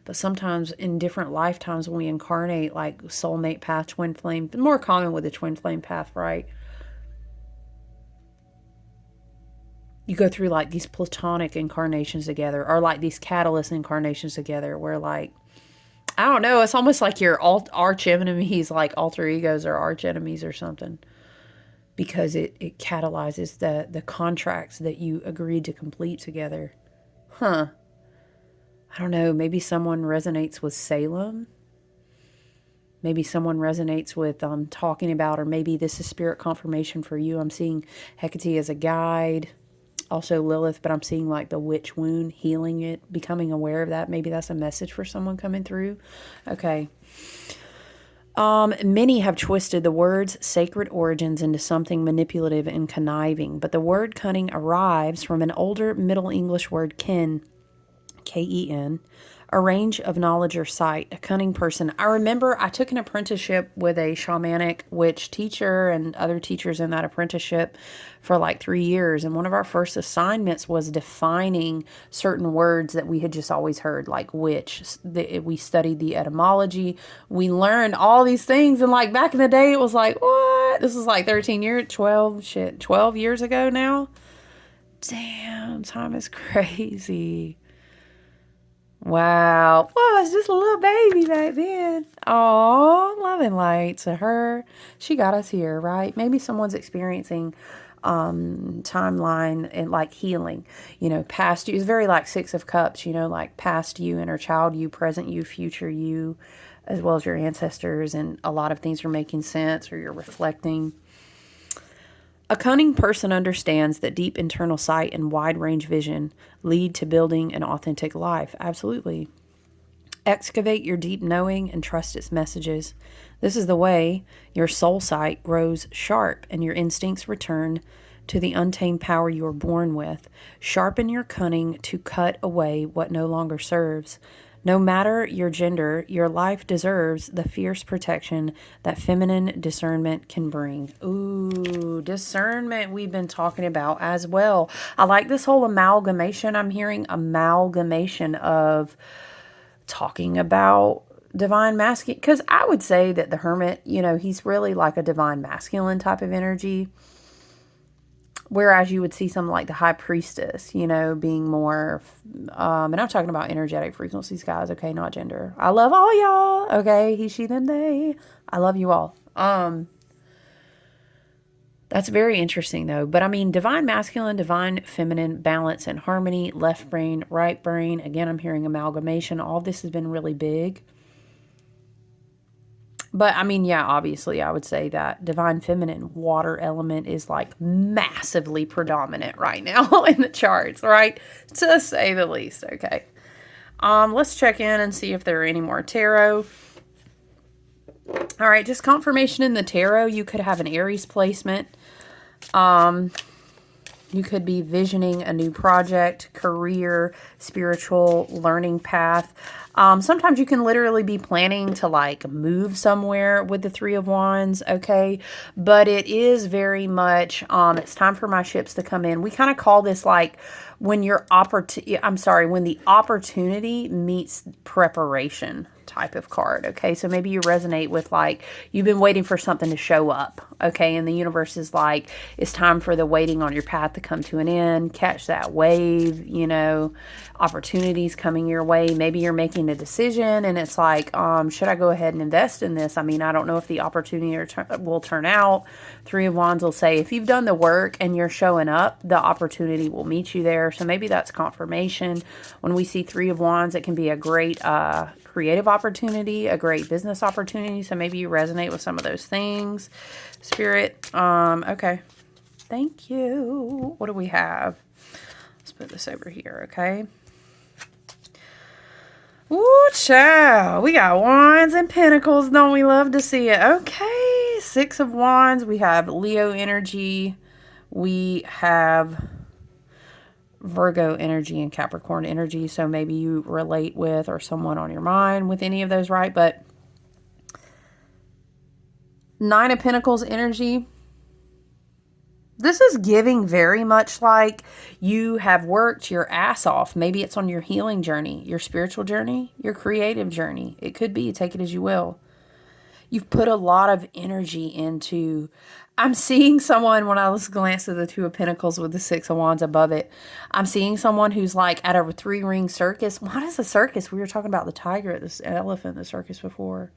But sometimes in different lifetimes when we incarnate, like soulmate path, twin flame, more common with the twin flame path, right? You go through like these platonic incarnations together, or like these catalyst incarnations together, where like, I don't know, it's almost like your arch enemies, like alter egos or arch enemies or something. Because it catalyzes the contracts that you agreed to complete together. Huh. I don't know. Maybe someone resonates with Salem. Maybe someone resonates with talking about, or maybe this is spirit confirmation for you. I'm seeing Hecate as a guide. Also Lilith, but I'm seeing like the witch wound, healing it, becoming aware of that. Maybe that's a message for someone coming through. Okay. Many have twisted the word's sacred origins into something manipulative and conniving, but the word cunning arrives from an older Middle English word ken, K-E-N, a range of knowledge or sight, a cunning person. I remember I took an apprenticeship with a shamanic witch teacher and other teachers in that apprenticeship for like 3 years. And one of our first assignments was defining certain words that we had just always heard, like witch. We studied the etymology. We learned all these things. And like back in the day, it was like, what? This was like 12 years ago now. Damn, time is crazy. Wow. Well, I was just a little baby back then. Oh, love and light to her. She got us here, right? Maybe someone's experiencing timeline and like healing, past you. It's very like Six of Cups, like past you, inner child you, present you, future you, as well as your ancestors. And a lot of things are making sense, or you're reflecting. A cunning person understands that deep internal sight and wide-range vision lead to building an authentic life. Absolutely. Excavate your deep knowing and trust its messages. This is the way your soul sight grows sharp and your instincts return to the untamed power you were born with. Sharpen your cunning to cut away what no longer serves. No matter your gender, your life deserves the fierce protection that feminine discernment can bring. Ooh, discernment we've been talking about as well. I like this whole amalgamation. I'm hearing amalgamation of talking about divine masculine. Because I would say that the Hermit, he's really like a divine masculine type of energy. Whereas you would see something like the High Priestess, being more, and I'm talking about energetic frequencies, guys, okay, not gender. I love all y'all, okay, he, she, them, they. I love you all. The That's very interesting, though. But I mean, divine masculine, divine feminine, balance and harmony, left brain, right brain. Again, I'm hearing amalgamation. All this has been really big. But I mean, yeah, obviously, I would say that divine feminine water element is like massively predominant right now in the charts, right? To say the least. Okay. Let's check in and see if there are any more tarot. All right, just confirmation in the tarot. You could have an Aries placement. You could be visioning a new project, career, spiritual, learning path. Sometimes you can literally be planning to like move somewhere with the Three of Wands, okay? But it is very much, it's time for my ships to come in. We kind of call this like when when the opportunity meets preparation type of card, okay? So maybe you resonate with like, you've been waiting for something to show up, okay? And the universe is like, it's time for the waiting on your path to come to an end, catch that wave, you know, opportunities coming your way. Maybe you're making a decision and it's like, should I go ahead and invest in this? I mean, I don't know if the opportunity will turn out. Three of Wands will say, if you've done the work and you're showing up, the opportunity will meet you there. So maybe that's confirmation. When we see Three of Wands, it can be a great, creative opportunity, a great business opportunity. So maybe you resonate with some of those things. Spirit, okay. Thank you. What do we have? Let's put this over here, okay? Ooh, child. We got Wands and Pentacles. Don't we love to see it? Okay. Six of Wands. We have Leo energy. We have Virgo energy and Capricorn energy. So maybe you relate with or someone on your mind with any of those, right? But Nine of Pentacles energy. This is giving very much like you have worked your ass off. Maybe it's on your healing journey, your spiritual journey, your creative journey. It could be. Take it as you will. You've put a lot of energy into... I'm seeing someone, when I was glancing at the Two of Pentacles with the Six of Wands above it, I'm seeing someone who's like at a three-ring circus. What is a circus? We were talking about the tiger, this elephant in the circus before.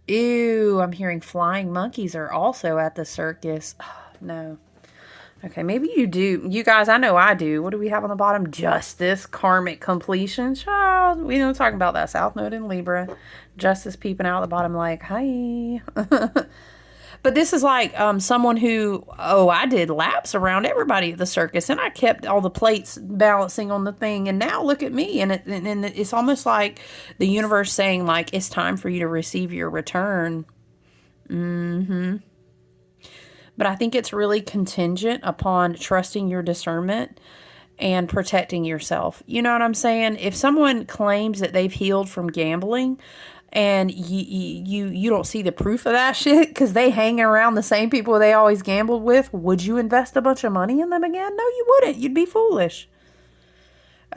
Ew, I'm hearing flying monkeys are also at the circus. Oh, no. Okay, maybe you do. You guys, I know I do. What do we have on the bottom? Justice, karmic completion. Child, we don't talk about that South Node in Libra. Justice peeping out the bottom like, hi. But this is like someone who, I did laps around everybody at the circus and I kept all the plates balancing on the thing. And now look at me. And it's almost like the universe saying like, it's time for you to receive your return. But I think it's really contingent upon trusting your discernment and protecting yourself. You know what I'm saying? If someone claims that they've healed from gambling and you don't see the proof of that shit because they hang around the same people they always gambled with, would you invest a bunch of money in them again? No, you wouldn't. You'd be foolish.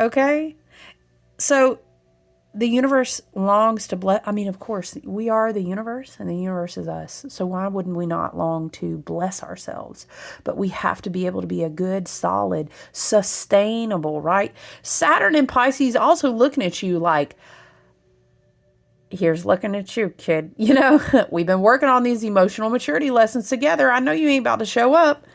Okay? So the universe longs to bless. I mean, of course, we are the universe and the universe is us. So why wouldn't we not long to bless ourselves? But we have to be able to be a good, solid, sustainable, right? Saturn and Pisces also looking at you like, here's looking at you, kid. You know, we've been working on these emotional maturity lessons together. I know you ain't about to show up.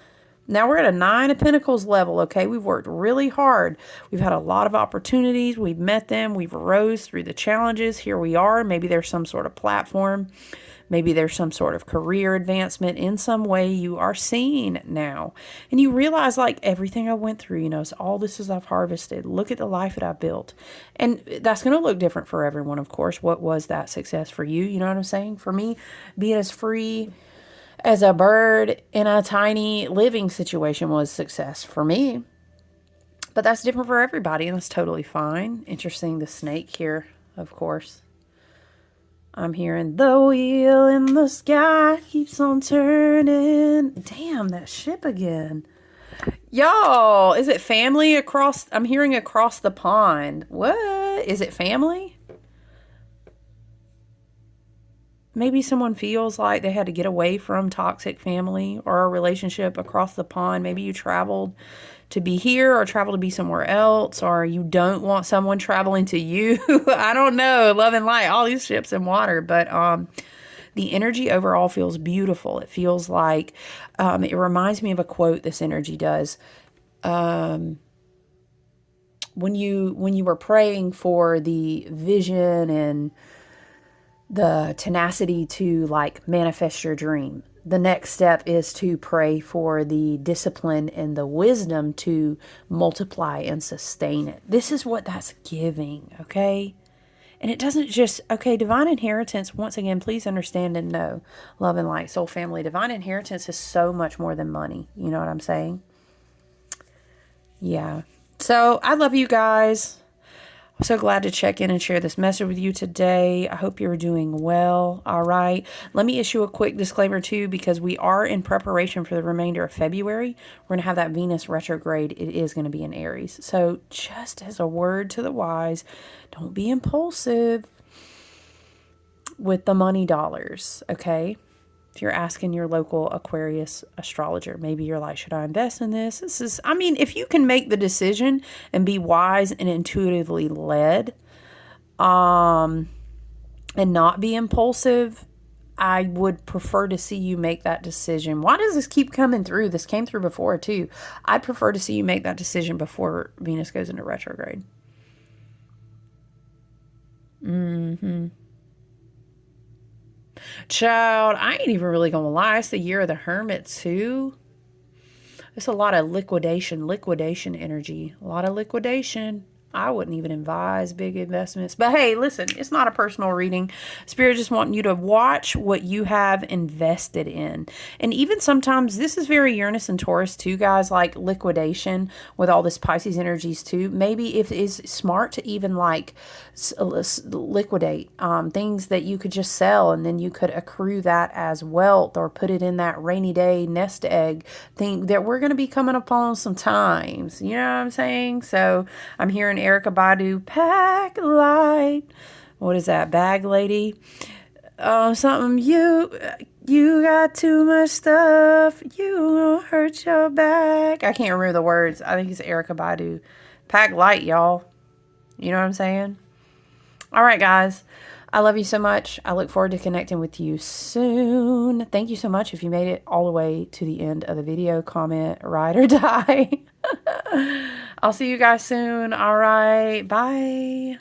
Now we're at a Nine of Pentacles level, okay? We've worked really hard. We've had a lot of opportunities. We've met them. We've rose through the challenges. Here we are. Maybe there's some sort of platform. Maybe there's some sort of career advancement. In some way, you are seen now. And you realize, like, everything I went through, you know, so all this is I've harvested. Look at the life that I built. And that's going to look different for everyone, of course. What was that success for you? You know what I'm saying? For me, being as free as a bird in a tiny living situation was success for me. But that's different for everybody, and that's totally fine. Interesting, the snake here, of course. I'm hearing the wheel in the sky keeps on turning. Damn, that ship again. Y'all, is it family across? I'm hearing across the pond. What? Is it family? Maybe someone feels like they had to get away from toxic family or a relationship across the pond. Maybe you traveled to be here or travel to be somewhere else, or you don't want someone traveling to you. I don't know. Love and light, all these ships in water. But The energy overall feels beautiful. It feels like, it reminds me of a quote this energy does. When you were praying for the vision and the tenacity to like manifest your dream, the next step is to pray for the discipline and the wisdom to multiply and sustain it. This is what that's giving, okay? And it doesn't just, okay, divine inheritance, once again, please understand and know, love and light, soul family, divine inheritance is so much more than money. You know what I'm saying? Yeah. So I love you guys. I'm so glad to check in and share this message with you today. I hope you're doing well. All right. Let me issue a quick disclaimer too, because we are in preparation for the remainder of February. We're going to have that Venus retrograde. It is going to be in Aries. So just as a word to the wise, don't be impulsive with the money dollars. Okay. If you're asking your local Aquarius astrologer, maybe you're like, should I invest in this? This is, I mean, if you can make the decision and be wise and intuitively led, and not be impulsive, I would prefer to see you make that decision. Why does this keep coming through? This came through before too. I'd prefer to see you make that decision before Venus goes into retrograde. Child, I ain't even really gonna lie. It's the year of the Hermit too. It's a lot of liquidation energy. A lot of liquidation. I wouldn't even advise big investments. But hey, listen, it's not a personal reading. Spirit just wanting you to watch what you have invested in. And even sometimes, this is very Uranus and Taurus too, guys, like liquidation with all this Pisces energies too. Maybe if it's smart to even like liquidate things that you could just sell, and then you could accrue that as wealth or put it in that rainy day nest egg thing that we're going to be coming upon sometimes. You know what I'm saying? So I'm hearing Erica Badu, pack light. What is that? Bag lady? Something you got too much stuff. You gonna hurt your back. I can't remember the words. I think it's Erica Badu. Pack light, y'all. You know what I'm saying? All right, guys. I love you so much. I look forward to connecting with you soon. Thank you so much if you made it all the way to the end of the video. Comment, ride or die. I'll see you guys soon. All right. Bye.